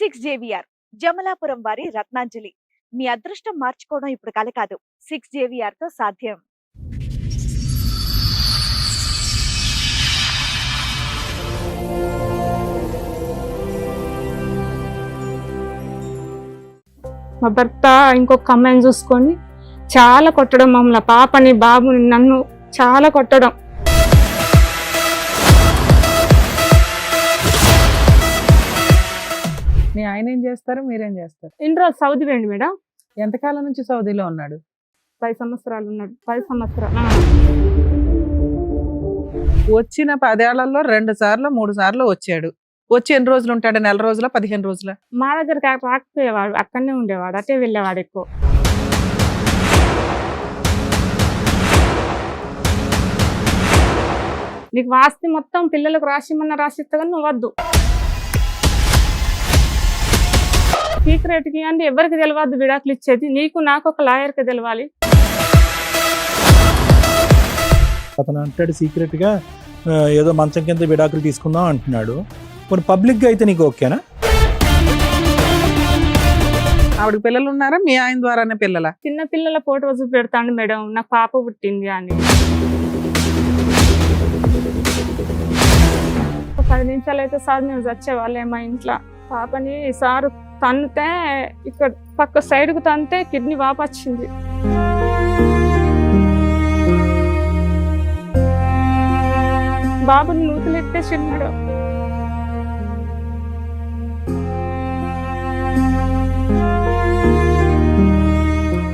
Six JVR Jamalapuram వారి రత్నాంజలి. మీ అదృష్టం మార్చుకోవడం ఇప్పుడు కల కాదు, సిక్స్ జేవిఆర్ తో సాధ్యం. మా భర్త ఇంకొక అమ్మాయిని చూసుకొని చాలా కొట్టడం, మమ్మల్ని పాపని బాబుని నన్ను చాలా కొట్టడం. మీ ఆయన ఏం చేస్తారు, మీరేం చేస్తారు? ఇన్ని రోజు సౌదీ వేయండి మేడం. ఎంతకాలం నుంచి సౌదీలో ఉన్నాడు? 10 సంవత్సరాలు ఉన్నాడు. 10 సంవత్సరాలు. వచ్చిన 10 ఏళ్లలో 2 సార్లు 3 సార్లు వచ్చాడు. వచ్చి ఎన్ని రోజులు ఉంటాడు? నెల రోజుల 15 రోజుల? మా దగ్గరికి రాకపోయేవాడు, అక్కడనే ఉండేవాడు, అటే వెళ్ళేవాడు ఎక్కువ. నీకు వాస్తి మొత్తం పిల్లలకు రాసిమన్నా రాసిస్తా కానీ నువ్వు వద్దు. సీక్రెట్కి అంటే ఎవరికి తెలియవద్దు విడాకులు ఇచ్చేది, నీకు నాకు ఒక లాయర్కి తెలవాలి. అతను అంటాడు సీక్రెట్ గా ఏదో మంచం కింద విడాకులు తీసుకుందాం అంటున్నాడు. మరి పబ్లిక్ గా అయితే నీకు ఓకేనా? ఆవిడకి పిల్లలు ఉన్నారా? మీ ఆయన ద్వారానే పిల్లల? చిన్న పిల్లల ఫోటో చూపెడతాను మేడం, నాకు పాప పుట్టింది అని. 10 నిమిషాలు అయితే సార్ మేము వచ్చేవాళ్ళే మా ఇంట్లో. పాపని సారు తన్నితే ఇక్కడ పక్క సైడ్కు తంతే కిడ్నీ వాపు వచ్చింది. బాబుని నూతులు ఎత్తేసిన్నాడు.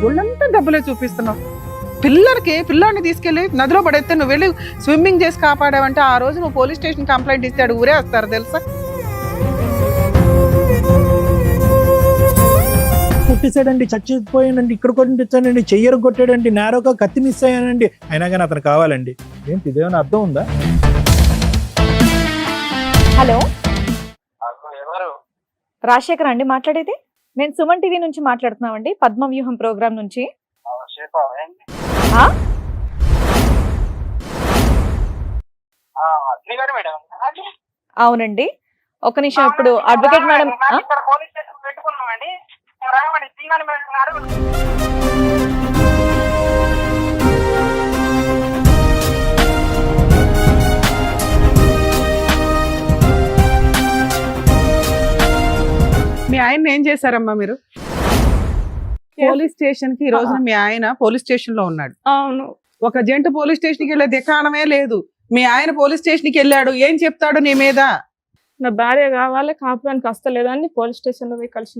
ఒళ్ళంతా డబ్బులే చూపిస్తున్నావు. పిల్లాడిని తీసుకెళ్ళి నదిలో పడేస్తే నువ్వు వెళ్ళి స్విమ్మింగ్ చేసి కాపాడావంటే ఆ రోజు నువ్వు పోలీస్ స్టేషన్ కంప్లైంట్ ఇస్తాడు, ఊరే వస్తారు తెలుసా? కొట్టేశాడండి, చచ్చిపోయానండి, ఇక్కడ కొట్టించానండి, చెయ్యరు కొట్టాడండి, నేరోగా కత్తి మిస్ అయ్యానండి, అయినా కానీ అతను కావాలండి. ఏంటి ఇదేమైనా అర్థం ఉందా? హలో, రాజశేఖర్ అండి మాట్లాడేది? నేను సుమన్ టీవీ నుంచి మాట్లాడుతున్నామండి, పద్మవ్యూహం ప్రోగ్రామ్ నుంచి. అవునండి, ఒక నిమిషం. ఇప్పుడు అడ్వకేట్ మేడం మీ ఆయన ఏం చేశారమ్మా మీరు? పోలీస్ స్టేషన్ కి ఈ రోజున మీ ఆయన పోలీస్ స్టేషన్ లో ఉన్నాడు. అవును. ఒక జంట పోలీస్ స్టేషన్ కి వెళ్ళే దిక్కాణమే లేదు. మీ ఆయన పోలీస్ స్టేషన్ కి వెళ్ళాడు, ఏం చెప్తాడు నీ మీద? నా భార్య కావాలి, కాపురానికి వస్తలేదని పోలీస్ స్టేషన్ లో పోయి కలిసి.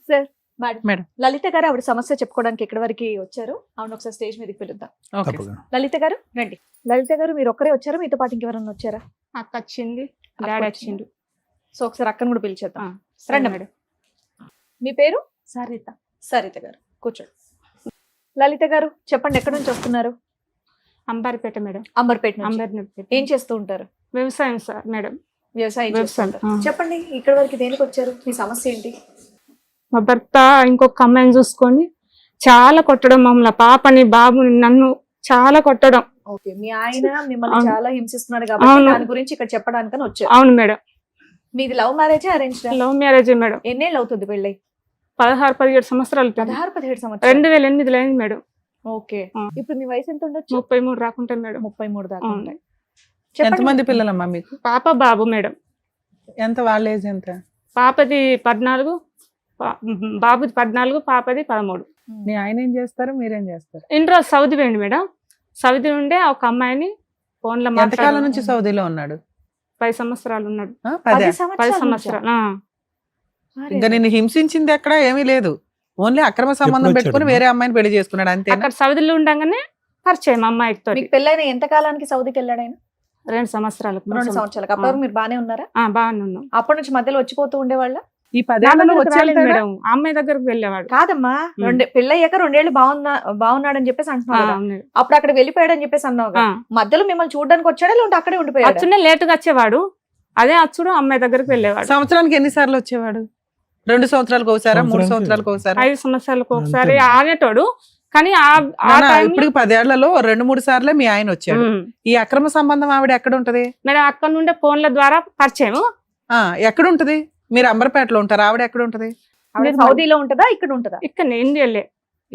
Sir, madam. లలిత గారు ఆవిడ సమస్య చెప్పుకోవడానికి ఎక్కడి వరకు వచ్చారు? అవును, ఒకసారి స్టేజ్ మీదకి పిలుద్దాం. లలిత గారు రండి. లలిత గారు, మీరు ఒక్కరే వచ్చారా, మీతో పాటు ఇంకెవరన్నా వచ్చారా? అక్క వచ్చింది, డాడీ వచ్చిండు. సో ఒకసారి అక్కను కూడా పిలిచేద్దాం. రండి మేడం. మీ పేరు? సరిత. సరిత గారు కూర్చోండి. లలిత గారు చెప్పండి, ఎక్కడి నుంచి వస్తున్నారు? అంబర్పేట మేడం. అంబర్పేట. ఏం చేస్తూ ఉంటారు? వ్యవసాయం సార్ మేడం. వ్యవసాయం. చెప్పండి, ఇక్కడ వరకు దేనికి వచ్చారు? మీ సమస్య ఏంటి? మా భర్త ఇంకొక అమ్మాయిని చూసుకొని చాలా కొట్టడం, మమ్మల్ని పాపని బాబుని నన్ను చాలా కొట్టడం. ఓకే, మీ ఆయన మిమ్మల్ని చాలా హింసిస్తున్నాడు కాబట్టి దాని గురించి ఇక్కడ చెప్పడానికని వచ్చారు. అవును మేడం. మీది love marriage, arrange? Love marriage madam. ఎన్నేళ్ళు అవుతుంది పెళ్ళి? 16-17 సంవత్సరాలు. 16-17 సంవత్సరాలు. 2008లో అయింది మేడం. ఓకే, ఇప్పుడు మీ వయసు ఎంత ఉండొచ్చు? 33 రాకుంటే మేడం. 33 దాకా. ఎంతమంది పిల్లలమ్మా మీకు? పాప బాబు మేడం. ఎంత వాళ్ళ ఏజ్ ఎంత? పాపది 14, బాబుది 14, పాపది 13. మీ ఆయన ఏం చేస్తారు, మీరేం చేస్తారు? ఇన్ని రోజు సౌదీ వేయండి మేడం. సౌదీ ఉండే ఒక అమ్మాయిని ఫోన్ లో. ఎంతకాలం నుంచి సౌదీలో ఉన్నాడు? 10 సంవత్సరాలు ఉన్నాడు. 10 సంవత్సరాలు. ఇంకా నిన్ను హింసించింది ఎక్కడ ఏమీ లేదు, ఓన్లీ అక్రమ సంబంధం పెట్టుకుని వేరే అమ్మాయిని పెళ్లి చేసుకున్నాడు అంతే. అక్కడ సౌదీలో ఉండగానే పరిచయం అమ్మాయితో. మీకు పెళ్ళైన ఎంత కాలానికి సౌదీకి వెళ్ళాడు ఆయన? 2 సంవత్సరాలకు. 2 సంవత్సరాలకు. అప్పుడు మీరు బానే ఉన్నారా? బాగానే ఉన్నాం. అప్పటి నుంచి మధ్యలో వచ్చిపోతూ ఉండేవాళ్ళ? ఈ 10 ఏళ్లలో మేడం అమ్మాయి దగ్గరకు వెళ్ళేవాడు. కాదమ్మా, పెళ్ళయ్యాక 2 ఏళ్ళు బాగున్నాడని చెప్పేసి అంటున్నాడు. అప్పుడు అక్కడ వెళ్ళిపోయాడని చెప్పేసి అన్నావు. మధ్యలో మిమ్మల్ని చూడడానికి వచ్చాడా, లేదంటే అక్కడే ఉండిపోయాడు? అచ్చునే లేట్ గా వచ్చేవాడు. అదే అచ్చుడు అమ్మాయి దగ్గరకు వెళ్ళేవాడు. సంవత్సరానికి ఎన్నిసార్లు వచ్చేవాడు? 2 సంవత్సరాలకు ఒకసారి, 3 సంవత్సరాలకు ఒకసారి, 5 సంవత్సరాలకు ఒకసారి ఆనేటోడు. కానీ ఇప్పుడు 10 ఏళ్లలో 2-3 సార్లే మీ ఆయన వచ్చాడు. ఈ అక్రమ సంబంధం ఆవిడ ఎక్కడ ఉంటది మేడం? అక్కడ నుండే ఫోన్ల ద్వారా పరిచయం. ఎక్కడ ఉంటది? మీరు అంబర్పేటలో ఉంటారు, ఆవిడ ఎక్కడ ఉంటది? ఆవిడ సౌదీలో ఉంటదా ఇక్కడ ఉంటదా? ఇక్కడ ఇండియాలే.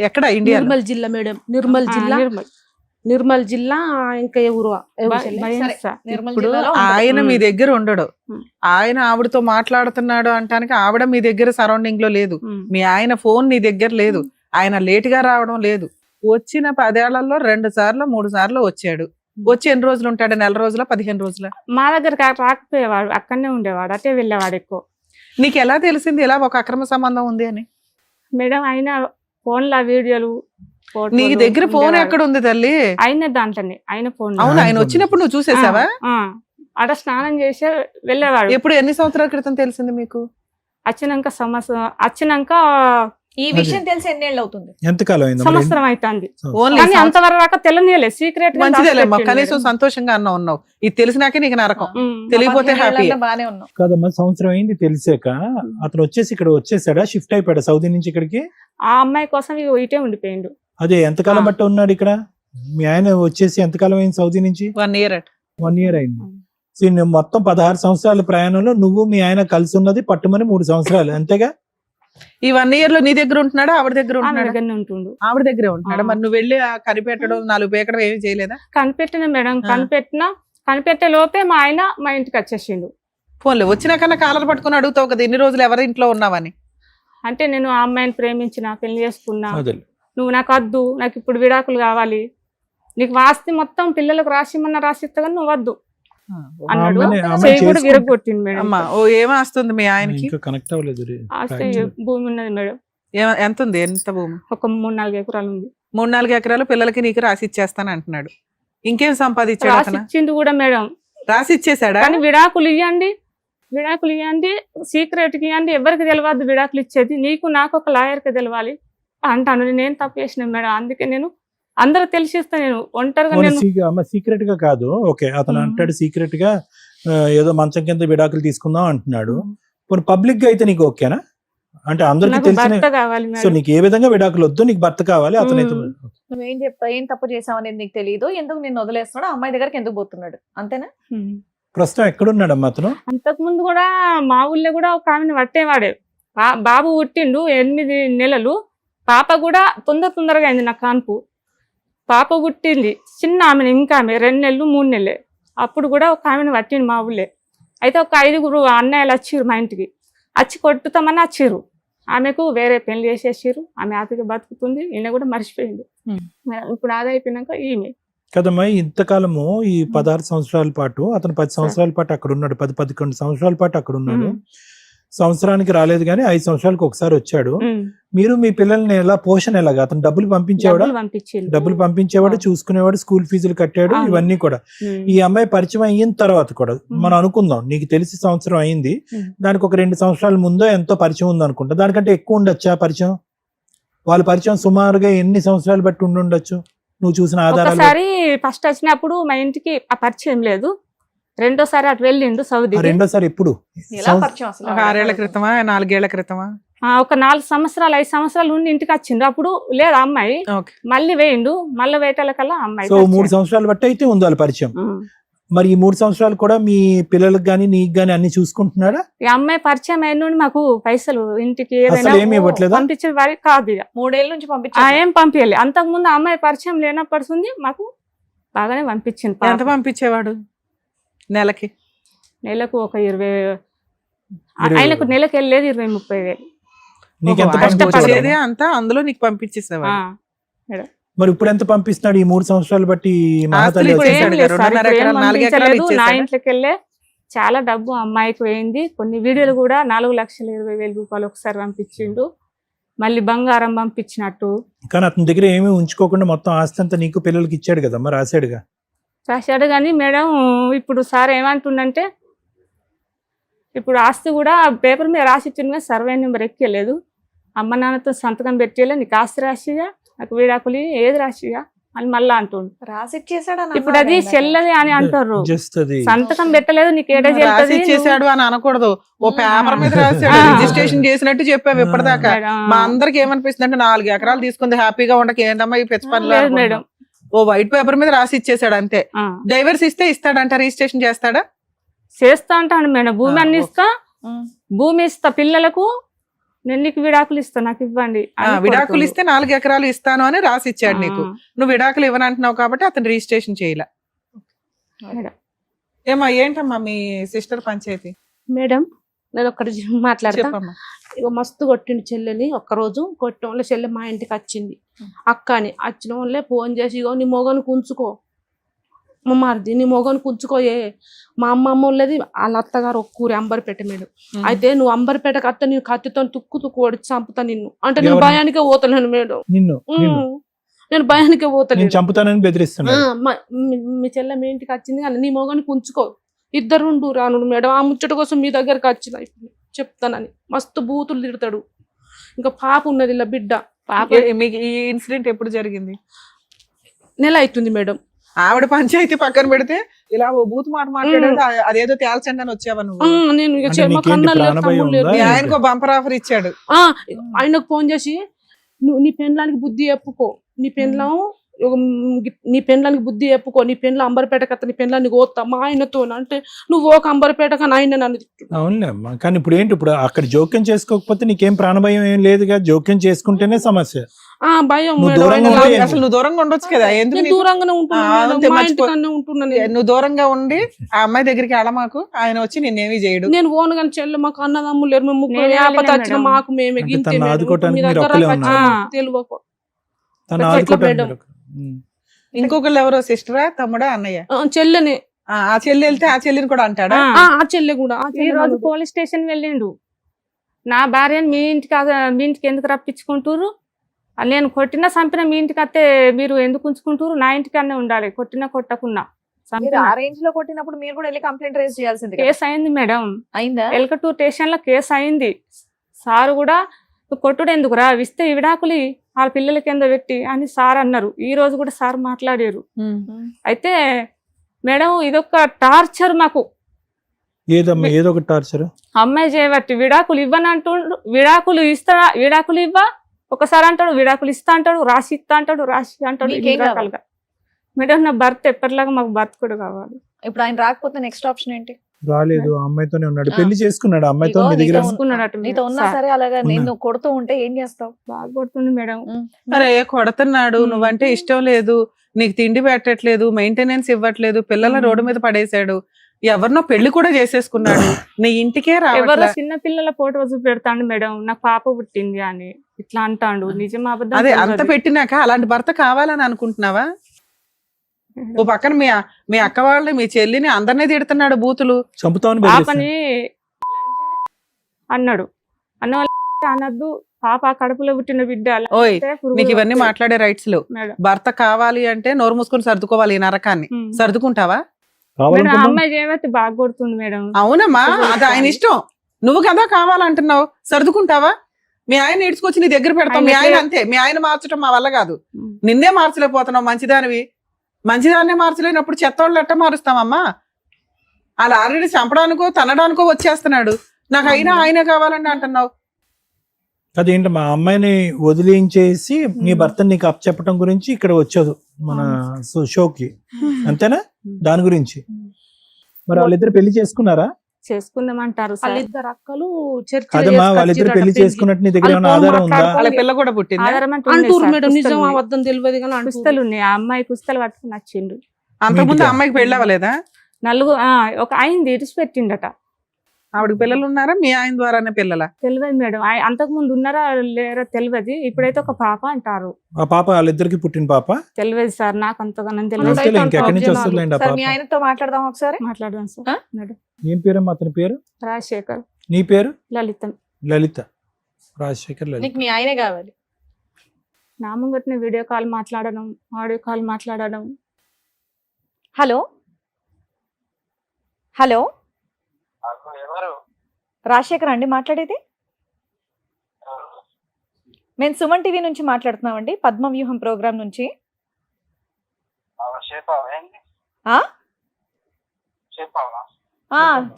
ఎక్కడ? ఇండియా. నిర్మల్ జిల్లా మేడం, నిర్మల్ జిల్లా. నిర్మల్ జిల్లా. ఇంకా ఏ ఊరు? ఇప్పుడు ఆయన మీ దగ్గర ఉండడు, ఆయన ఆవిడతో మాట్లాడుతున్నాడు అంటానికి ఆవిడ మీ దగ్గర సరౌండింగ్ లో లేదు, మీ ఆయన ఫోన్ నీ దగ్గర లేదు, ఆయన లేట్ గా రావడం లేదు. వచ్చిన 10 ఏళ్లలో 2 సార్లు 3 సార్లు వచ్చాడు. వచ్చి ఎన్ని రోజులు ఉంటాడు? 4 రోజుల 15 రోజుల? మా దగ్గర రాకపోయేవాడు, అక్కడనే ఉండేవాడు, అటే వెళ్ళేవాడు ఎక్కువ. నీకు ఎలా తెలిసింది ఇలా ఒక అక్రమ సంబంధం ఉంది అని? మేడం ఆయన ఫోన్ల వీడియోలు. నీ దగ్గర ఫోన్ ఎక్కడ ఉంది తల్లి? ఆయన దాంట్లోనే, ఆయన ఫోన్. అవును, ఆయన వచ్చినప్పుడు నువ్వు చూసేసావా? అక్కడ స్నానం చేసి వెళ్ళేవాడు. ఎప్పుడు? ఎన్ని సంవత్సరాల క్రితం తెలిసింది మీకు? వచ్చినాక ఈ విషయం తెలిసి ఎన్నేళ్ళు అవుతుంది? ఎంతకాలం అయింది? సంవత్సరం అవుతుంది. కానీ అంతవరకు తెలియలే, సీక్రెట్. మంచిదేలేమ్మా, కనీసం సంతోషంగా ఉన్నావు. ఇది తెలిసినాకే నీకు నరకం, తెలియపోతే హ్యాపీ. బానే ఉన్నావు కాదమ్మా, సంవత్సరం అయింది తెలిసాక అతను వచ్చేసి ఇక్కడ వచ్చేసాడా? షిఫ్ట్ అయిపోయాడా సౌదీ నుంచి ఇక్కడికి? ఆ అమ్మాయి కోసం ఇటే ఉండిపోయిండు. అదే ఎంతకాలం బట్టి ఉన్నాడు ఇక్కడ? మీ ఆయన వచ్చేసి ఎంతకాలం అయింది సౌదీ నుంచి? 1 year. 1 year అయింది. సో మొత్తం 16 సంవత్సరాల ప్రయాణంలో నువ్వు మీ ఆయన కలిసి ఉన్నది పట్టుమని 3 సంవత్సరాలు, అంతేగా? ఈ 1 year లో నీ దగ్గర ఉంటున్నాడా, ఆవిడ దగ్గర ఉంటున్నాడా? ఉంటుండు. ఆవిడ దగ్గరే ఉంటున్నాడా? మరి నువ్వు వెళ్ళి కనిపెట్టడం, 4 పేకడం ఏమి చేయలేదా? కనిపెట్టిన మేడం, కనిపెట్టే లోపే మా ఆయన మా ఇంటికి వచ్చేసిండు. ఫోన్లో వచ్చినాకన్నా కాలర్ పట్టుకుని అడుగుతావు కదా, ఇన్ని రోజులు ఎవరి ఇంట్లో ఉన్నావని. అంటే నేను ఆ అమ్మాయిని ప్రేమించిన, పెళ్లి చేసుకున్నా, నువ్వు నాకు వద్దు, నాకు ఇప్పుడు విడాకులు కావాలి, నీకు వాస్తి మొత్తం పిల్లలకు రాసిమన్నా రాసిస్తా కానీ నువ్వు వద్దు అన్నాడు. కూడా విరగొట్టింది మేడం. ఏమొస్తుంది మీ ఆయనకి? కనెక్ట్ అవ్వలేదు. ఆస్తి భూమి ఉన్నది మేడం. ఎంత ఉంది? ఎంత భూమి? ఒక 3-4 ఎకరాలు ఉంది. 3-4 ఎకరాలు పిల్లలకి నీకు రాసి ఇచ్చేస్తాను అంటున్నాడు. ఇంకేం సంపాదించాడు? రాసిచ్చింది కూడా మేడం. రాసి ఇచ్చేసాడా? కానీ విడాకులు ఇవ్వండి, సీక్రెట్ కి ఇవ్వండి, ఎవరికి తెలియదు విడాకులు ఇచ్చేది, నీకు నాకు ఒక లాయర్కి తెలవాలి అంటాను. నేను తప్పు చేసిన మేడం, అందుకే నేను అందరూ తెలిసిస్తా, నేను ఒంటరిగా. సీక్రెట్ గా కాదు, ఓకే, అతను అంటాడు సీక్రెట్ గా ఏదో మంచం కింద విడాకులు తీసుకుందాం అంటున్నాడు. పబ్లిక్ గా అయితే నీకు ఓకేనా? అంటే అందరికి తెలిసిన, సో నీకు ఏ విధంగా విడాకులు వద్దు, నీకు భర్త కావాలి. అతనైతే నువ్వేం చెప్తా, ఏం తప్పు చేసావు అనేది నీకు తెలియదు, ఎందుకు నేను వదిలేస్తున్నాడు, అమ్మాయి దగ్గరికి ఎందుకు పోతున్నాడు, అంతేనా? ప్రస్తుతం ఎక్కడున్నాడమ్మా అతను? అంతకు ముందు కూడా మా ఊళ్ళో కూడా ఒక ఆమెను పట్టేవాడే. బాబు పుట్టిండు 8 నెలలు, పాప కూడా తొందరగా అయింది నా కాన్పు. పాప పుట్టింది చిన్న ఆమెను, ఇంకా ఆమె 2 నెలలు 3 నెలలే. అప్పుడు కూడా ఒక ఆమెను పట్టిండు మా ఊళ్ళే. అయితే ఒక 5 అన్నయ్యలు వచ్చిర్రు మా ఇంటికి, వచ్చి కొట్టుతామని వచ్చిర్రు. ఆమెకు వేరే పెళ్లి చేసేసారు, ఆమె హ్యాపీగా బతుకుతుంది, ఈయన కూడా మర్చిపోయింది. ఇప్పుడు ఆదైపోయినాక ఈమె కదమ్మా, ఇంతకాలము ఈ 16 సంవత్సరాల పాటు అతను 10 సంవత్సరాల పాటు అక్కడ ఉన్నాడు, 10-11 సంవత్సరాల పాటు అక్కడ ఉన్నాడు. సంవత్సరానికి రాలేదు కానీ 5 సంవత్సరాలకు ఒకసారి వచ్చాడు. మీరు మీ పిల్లల్ని ఎలా, పోషణ ఎలాగా? అతను డబ్బులు పంపించేవాడు, చూసుకునేవాడు, స్కూల్ ఫీజులు కట్టాడు, ఇవన్నీ కూడా. ఈ అమ్మాయి పరిచయం అయిన తర్వాత కూడా మనం అనుకుందాం, నీకు తెలిసి సంవత్సరం అయింది, దానికి ఒక 2 సంవత్సరాల ముందో ఎంతో పరిచయం ఉంది అనుకుంటా. దానికంటే ఎక్కువ ఉండొచ్చా పరిచయం? వాళ్ళ పరిచయం సుమారుగా ఎన్ని సంవత్సరాలు బట్టి ఉండొచ్చు నువ్వు చూసిన ఆధారాలు? ఒకసారి ఫస్ట్ వచ్చినప్పుడు మా ఇంటికి ఆ పరిచయం లేదు, రెండోసారి అటు వెళ్ళిండు సౌదీ. రెండోసారి ఎప్పుడు? 6 ఏళ్ల క్రితమా, 4 ఏళ్ల క్రితమా? ఒక 4 సంవత్సరాలు 5 సంవత్సరాలు ఉండి ఇంటికి వచ్చిండు. అప్పుడు లేదు అమ్మాయి, మళ్ళీ వేయిండు, మళ్ళీ వేయటాలకల్లా అమ్మాయి. సో 3 సంవత్సరాలు బట్టి అయితే ఉంది వాళ్ళ పరిచయం. మరి ఈ 3 సంవత్సరాలు కూడా మీ పిల్లలకు గానీ నీకు గానీ అన్ని చూసుకుంటున్నాడా? ఈ అమ్మాయి పరిచయం అయిన నుండి మాకు పైసలు ఇంటికి పంపించే వారికి కాదు. 3 ఏళ్ళ నుంచి ఏం పంపించాలి. అంతకు ముందు అమ్మాయి పరిచయం లేనప్పటి మాకు బాగానే పంపించింది. ఎంత పంపించేవాడు? నెలకు ఒక 20, ఆయనకు నెలకు వెళ్ళేది 20-30 వేలు అంతా అందులో నీకు పంపించేసేవాడు. మరి ఇప్పుడు ఎంత పంపిస్తున్నాడు ఈ 3 సంవత్సరాలు బట్టి? నా ఇంట్లోకి వెళ్ళే చాలా డబ్బు అమ్మాయికి పోయింది. కొన్ని వీడియోలు కూడా 4,20,000 రూపాయలు ఒకసారి పంపించిండు. మళ్ళీ బంగారం పంపించినట్టు. కానీ అతని దగ్గర ఏమీ ఉంచుకోకుండా మొత్తం ఆస్తి అంతా నీకు పిల్లలకి ఇచ్చాడు కదమ్మా, రాశాడు కానీ మేడం ఇప్పుడు సార్ ఏమంటుండంటే, ఇప్పుడు ఆస్తి కూడా పేపర్ మీద రాసిచ్చింది, సర్వే నెంబర్ ఎక్కలేదు, అమ్మ నాన్నతో సంతకం పెట్టేలా నీకు ఆస్తి రాసిగా, నాకు విడాకులు ఏది రాసిగా అని మళ్ళా అంటుండు. రాసిచ్చేసాడు ఇప్పుడు అది చెల్లది అని అంటారు, జస్ట్ అది సంతకం పెట్టలేదు నీకు ఏడా రాసి చెల్లుతుంది ఇచ్చేసాడు అని అనకూడదు. ఓ పేపర్ మీద రాశాడు, రిజిస్ట్రేషన్ చేసినట్టు చెప్పావు ఇప్పటిదాకా. మా అందరికి ఏమనిపిస్తుంది అంటే 4 ఎకరాలు తీసుకుంది హ్యాపీగా ఉండక ఏందమ్మా ఈ పిచ్చి పనులు లేదు అనుకుంటున్నాం. మేడం. ఓ వైట్ పేపర్ మీద రాసి ఇచ్చేసాడు అంతే. డైవర్స్ ఇస్తే ఇస్తాడంట, రిజిస్ట్రేషన్ చేస్తాడా? చేస్తా అంటాను మేడం. భూమి అన్ని ఇస్తా, భూమి ఇస్తా పిల్లలకు, నేను నీకు విడాకులు ఇస్తా నాకు ఇవ్వండి అని విడాకులు కోరుతుండు. ఇస్తే 4 ఎకరాలు ఇస్తాను అని రాసి ఇచ్చాడు నీకు. నువ్వు విడాకులు ఇవ్వనంటున్నావు కాబట్టి అతను రిజిస్ట్రేషన్ చేయలే. మేడం. ఏమా ఏంటమ్మా మీ సిస్టర్ పంచాయతీ మేడం నేను ఒక్కటి మాట్లాడతా. చెప్పమ్మా. ఇక మస్తు కొట్టిండు చెల్లెని. ఒక్కరోజు కొట్టిన వాళ్ళ చెల్లె మా ఇంటికి వచ్చింది. అక్క అని వచ్చిన వాళ్ళే ఫోన్ చేసి, ఇగో నీ మొగను కుంచుకో మా మరిది, నీ మొగను కుంచుకోయే. మా అమ్మమ్మ వాళ్ళది వాళ్ళ అత్తగారు ఒక్కూరి అంబర్పేట మేడం. అయితే నువ్వు అంబర్పేట కత్త నీ కత్తితో తుక్కు ఓడిచి చంపుతా నిన్ను అంటే నేను ఎవరిని? భయానికే పోతలేను మేడం. నిన్ను నేను భయానికే నేను పోతలేను. చంపుతానని బెదిరిస్తున్నా. మీ చెల్లె మీ ఇంటికి వచ్చింది కానీ నీ మొగని కుంచుకో, ఇద్దరు రాను మేడం. ఆ ముచ్చట కోసం మీ దగ్గరకు వచ్చిన ఇప్పుడు చెప్తానని మస్తు బూతులు తిడతాడు. ఇంకా పాప ఉన్నది ఇలా బిడ్డ. పాప మీకు ఈ ఇన్సిడెంట్ ఎప్పుడు జరిగింది? నెల అవుతుంది మేడం. ఆవిడ పంచాయతీ పక్కన పెడితే ఇలా ఓ బూత్ మాట మాట్లాడేది అదేదో తేల్చండి అని వచ్చావా నువ్వు? నేను ఇక అంటే మా నీకేంటి కన్నాలు లేరు, ప్రాణభయం తమ్ముళ్ళు లేరు. ఉందా? మీ ఆయనకు బంపర్ ఆఫర్ ఇచ్చాడు. ఆయనకు ఫోన్ చేసి నువ్వు నీ పెండ్లానికి బుద్ధి చెప్పుకో, నీ పెండ్లం నీ పెండ్లానికి బుద్ధి చెప్పుకో, నీ పెండ్ల అంబర్పేట కథ, నీ పెండ్లాన్ని కోస్తా మా ఆయనతో అంటే నువ్వు ఒక అంబర్పేట కానీ ఆయన నన్ను అవునులే అమ్మా. కానీ ఇప్పుడు ఏంటి, ఇప్పుడు అక్కడ జోక్యం చేసుకోకపోతే నీకేం ప్రాణభయం ఏం లేదుగా, జోక్యం చేసుకుంటేనే సమస్య. భయం నువ్వు మేడం. దూరంగా ఆయన ఉంటే అసలు నువ్వు దూరంగా ఉండొచ్చు కదా, ఎందుకు నేను నీకు? దూరంగానే ఉంటున్నాను మేడం. అంతే, మా మర్చిపో. ఇంటికన్నా ఉంటున్నాను నేను. నువ్వు దూరంగా ఉండి ఆ అమ్మాయి దగ్గరికి వెళ్ళమాకు, ఆయన వచ్చి నిన్నేమీ చేయడు. నేను ఓన్ కానీ చెల్లె మాకు అన్నదమ్ములు లేరు, మేము ముగ్గురు నేనే ఆపత వెళ్ళినా వచ్చిన మేడం. మాకు మేమే అంటే గింతే తను మేడం. ఆదుకోవటానికి మీ మీరు దగ్గర ఒక్కలే వచ్చి ఉన్నారు. తెలియక తను ఎట్లా ఆదుకోవటానికి మేడం? ఉమ్. ఇంకొకళ్ళు ఎవరో సిస్టరా తమ్ముడా అన్నయ్య? చెల్లెనే. ఆ చెల్లి వెళ్తే ఆ చెల్లిని కూడా అంటాడా? ఆ చెల్లె కూడా ఆ ఈ చెల్లె రోజు కూడా. పోలీస్ స్టేషన్ వెళ్ళిండు. నా భార్యని మీ ఇంటికి ఎందుకు రప్పించుకుంటారు, నేను కొట్టినా చంపిన మీ ఇంటికి వస్తే మీరు ఎందుకు ఉంచుకుంటారు, నా ఇంటికన్నా ఉండాలి, కొట్టినా కొట్టకున్నా. మీరు ఆ రేంజ్ లో కొట్టినప్పుడు మీరు కూడా వెళ్ళి కంప్లైంట్ రేజ్ చేయాల్సింది కదా. కేసు అయింది మేడం, అయిందా? ఎల్కటూర్ స్టేషన్ లో కేసు అయింది. సార్ కూడా నువ్వు కొట్టుడు ఎందుకురా, ఇస్తే విడాకులు వాళ్ళ పిల్లల కింద పెట్టి అని సార్ అన్నారు. ఈ రోజు కూడా సార్ మాట్లాడారు. అయితే మేడం ఇదొక టార్చర్ మాకు. ఏదమ్మా ఏదో ఒక టార్చర్. అమ్మాయి చేయబట్టి విడాకులు ఇవ్వనంటుండు, విడాకులు ఇవ్వ ఒకసారి అంటాడు, విడాకులు ఇస్తా అంటాడు, రాసి ఇస్తా అంటాడు, రాసి అంటాడు. మీకేం ఇన్ని రకాలుగా. మేడం నా భర్త ఎప్పటిలాగా మాకు భర్త కూడా కావాలి. ఇప్పుడు ఆయన రాకపోతే నెక్స్ట్ ఆప్షన్ ఏంటి? రాలేదు, ఆ అమ్మాయితోనే ఉన్నాడు, పెళ్లి చేసుకున్నాడు, ఆ అమ్మాయితో ఇగో మీ దగ్గర నీతో చేసుకున్నాడట నీతో ఉన్నా సార్. సరే అలాగా ఉన్నా. నేను కొడుతూ ఉంటే ఏం చేస్తావు? బాగా కొడుతుంది మేడం. అరే కొడుతున్నాడు, నువ్వంటే ఇష్టం లేదు, నీకు తిండి పెట్టట్లేదు, మెయింటెనెన్స్ ఇవ్వట్లేదు, పిల్లల రోడ్డు మీద పడేశాడు, ఎవరినో పెళ్లి కూడా చేసేసుకున్నాడు, నీ ఇంటికే ఎవరో రావట్లే. చిన్న పిల్లల ఫోటో చూపెడతాడు మేడం, నాకు పాప పుట్టింది అని ఇట్లా అంటాడు. నిజం అబద్ధం అదే అంత తెలియదు. పెట్టినాక అలాంటి భర్త కావాలని అనుకుంటున్నావా? ఓ పక్కన మీ అక్క వాళ్ళని, మీ చెల్లిని అందరినీ తిడుతున్నాడు బూతులు. చంపుతామని పాపని అన్నాడు, అన్న అనద్దు, పాప కడుపులో పుట్టిన బిడ్డ అలా ఓయ్ అంటే పురుగులు నీకు ఇవన్నీ వస్తాయి. మాట్లాడే రైట్స్ లేవు. మేడం. భర్త కావాలి అంటే నోరు మూసుకొని సర్దుకోవాలి ఈ నరకాన్ని. సర్దుకుంటావా? మేడం కావాలనుకున్నాం. అమ్మాయి చేయబట్టి బాగా కొడుతుంది మేడం. అవునమ్మా, అది ఆయన ఇష్టం. నువ్వు కదా కావాలంటున్నావు, సర్దుకుంటావా? మీ ఆయన ఈడ్చుకొచ్చి నీ దగ్గర పెడతావు. మీ ఆయన అంతే, మీ ఆయన మార్చడం మా వల్ల కాదు. నిన్నే మార్చలేకపోతున్నావు, మంచిదానివి. మంచిదాన్నే మార్చలేనప్పుడు చెత్తోళ్ళు ఎట్ట మారుస్తామమ్మా? అలా ఆల్రెడీ చంపడానికో తనడానికో వచ్చేస్తున్నాడు, నాకు అయినా ఆయనే కావాలండి అంటున్నావు. అదేంటి మా అమ్మాయిని వదిలించేసి నీ భర్తని నీకు అప్పచెప్పటం గురించి ఇక్కడ వచ్చాదు మన షోకి, అంతేనా? దాని గురించి మరి వాళ్ళిద్దరు పెళ్లి చేసుకున్నారా? చేసుకుందామంటారు సార్. వాళ్ళిద్దరు అక్కలు చర్చ కాదమ్మా, వాళ్ళిద్దరు పెళ్లి చేసుకున్నట్టు నీ దగ్గర ఏమైనా ఆధారం ఉందా? వాళ్ళ పిల్ల కూడా పుట్టింది. ఆధారం అంటూ ఉంది అంటూరు సార్, మేడం. నిజం పుస్తలు ఉన్నాయి. అబద్ధం తెలియదు కానీ అంటూరు. పుస్తలు ఉన్నాయి. ఆ అమ్మాయి పుస్తలు పట్టుకుని వచ్చిండు. అంతకుముందు ఇంటికా? అమ్మాయికి పెళ్ళి అవ్వలేదా? ఒక అయింది ఇడిచి పెట్టిండట. ఆవిడకి పిల్లలు ఉన్నారా? మీ ఆయన ద్వారానే పిల్లల? తెలియదు మేడం, అంతకు ముందు ఉన్నారా లేరా తెలియదు. ఇప్పుడైతే ఒక పాప అంటారు. ఆ పాప వాళ్ళిద్దరికి పుట్టిన పాప? తెలియదు సార్, నాకు అంతగానో వస్తేలే, తెలియదు. ఇంకెక్కడి నుంచి వస్తుందిలేండి ఆ సరే పాప. మీ ఆయనతో మాట్లాడదాం ఒకసారి. మాట్లాడదాం ఆ? సార్. మేడం ఏం పేరమ్మా అతని పేరు? రాజశేఖర్, నీ పేరు? లలితం. లలిత. రాజశేఖర్ లలిత. నీకు మీ ఆయనే కావాలి. నా ముంగట్నే వీడియో కాల్ మాట్లాడడం, ఆడియో కాల్ మాట్లాడడం. హలో హలో రాజశేఖర్ అండి మాట్లాడేది? మేము సుమన్ టీవీ నుంచి మాట్లాడుతున్నామండి, పద్మవ్యూహం ప్రోగ్రామ్ నుంచి. ఆ?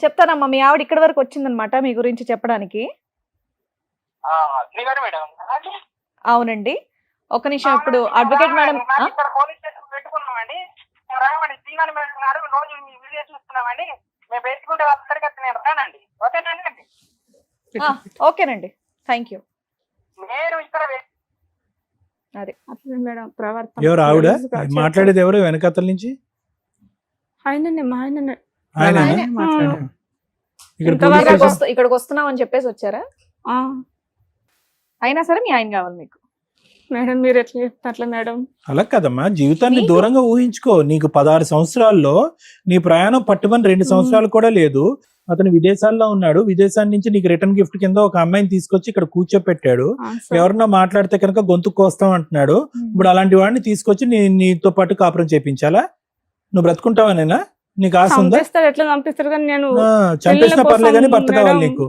చెప్తానమ్మా. మీ ఆవిడ ఇక్కడి వరకు వచ్చిందనమాట మీ గురించి చెప్పడానికి. అవునండి, ఒక నిమిషం. ఇప్పుడు అడ్వకేట్ మేడం ఓకేనండి, థ్యాంక్ యూ. అదే అట్లనే మేడం ప్రవర్తన. ఎవరు ఆవిడ తెలుసుగా, మాట్లాడేది? ఎవరు వెనకాతల నుంచి? ఆయననే, మా ఆయననే. ఆయన ఆయనే. ఇక్కడ ఇంతవరకు పోలీస్ స్టేషన్- ఇక్కడికి వస్తున్నాం అని చెప్పేసి వచ్చారా? ఆ, అయినా సరే మీ ఆయన కావాలి మీకు. మేడం మీరు ఎట్లా చెప్తారు అట్లా మేడం? అలా కదమ్మా, జీవితాన్ని నీకు- దూరంగా ఊహించుకో. నీకు 16 సంవత్సరాల్లో నీ ప్రయాణం పట్టుమని 2 సంవత్సరాలు కూడా లేదు. అతను విదేశాల్లో ఉన్నాడు. విదేశాల నుంచి నీకు రిటర్న్ గిఫ్ట్ కింద ఒక అమ్మాయిని తీసుకొచ్చి ఇక్కడ కూర్చోపెట్టాడు. ఆ, సార్. ఎవరన్నా మాట్లాడితే కనుక గొంతు కోస్తాం అంటున్నాడు. ఇప్పుడు అలాంటి వాడిని తీసుకొచ్చి నీతో పాటు కాపురం చేపించాలా? నువ్వు బ్రతుకుంటావనేనా? నీకు ఆశ ఉందా? చంపేస్తారు, ఎట్లా చంపిస్తారు కానీ నేను చంపేసిన పిల్లల పర్లే కానీ కోసం భర్త కావాలి మేడం. నీకు.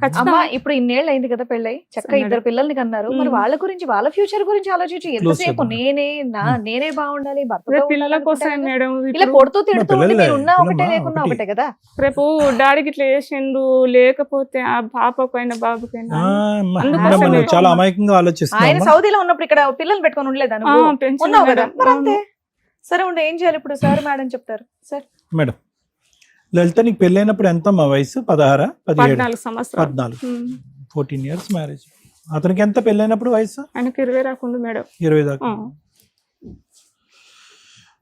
ఖచ్చితంగా అమ్మా, ఇప్పుడు ఇన్నేళ్ళు అయింది కదా పెళ్ళై, చక్కగా సరే. 2 పిల్లల్ని కన్నారు. మరి వాళ్ళ గురించి, వాళ్ళ ఫ్యూచర్ గురించి ఆలోచించి ఎంతసేపు చేద్దాం. నేనే బాగుండాలి, భర్తతో రేపు పిల్లల ఉండాలి కోసమే అనుకుంటారు కదా. మేడం. ఇలా ఇప్పుడు కొడుతూ తిడుతూ ఉంటే పిల్లలే, మీరు ఉన్నా ఒకటే పిల్లమ్మా, లేకున్నా ఒకటి. ఒకటే కదా. రేపు డాడీకి ఇట్లా చేసిండు, లేకపోతే ఆ పాపకైనా బాబుకైనా అందుకోసమే నువ్వు మేడం. చాలా అమాయకంగా ఆయన ఆలోచిస్తున్నావు. సౌదీలో ఉన్నప్పుడు ఇక్కడ పిల్లల్ని పెట్టుకొని ఉండలేదా నువ్వు? పెన్షన్ ఉన్నావు కదా, మేడం. మరి అంతే. సరే ఉండు, ఏం చేయాలి ఇప్పుడు? సార్ మేడం చెప్తారు. సార్ మేడం, లలిత నీకు పెళ్ళైనప్పుడు ఎంత మా వయసు? 16, 17, 14 సంవత్సరాలు. 14, 14 ఇయర్స్ మ్యారేజ్. అతనికి ఎంత పెళ్ళైనప్పుడు వయసు? ఆయనకి 20 రాకుండా మేడం. 20 దాకా. ఆ.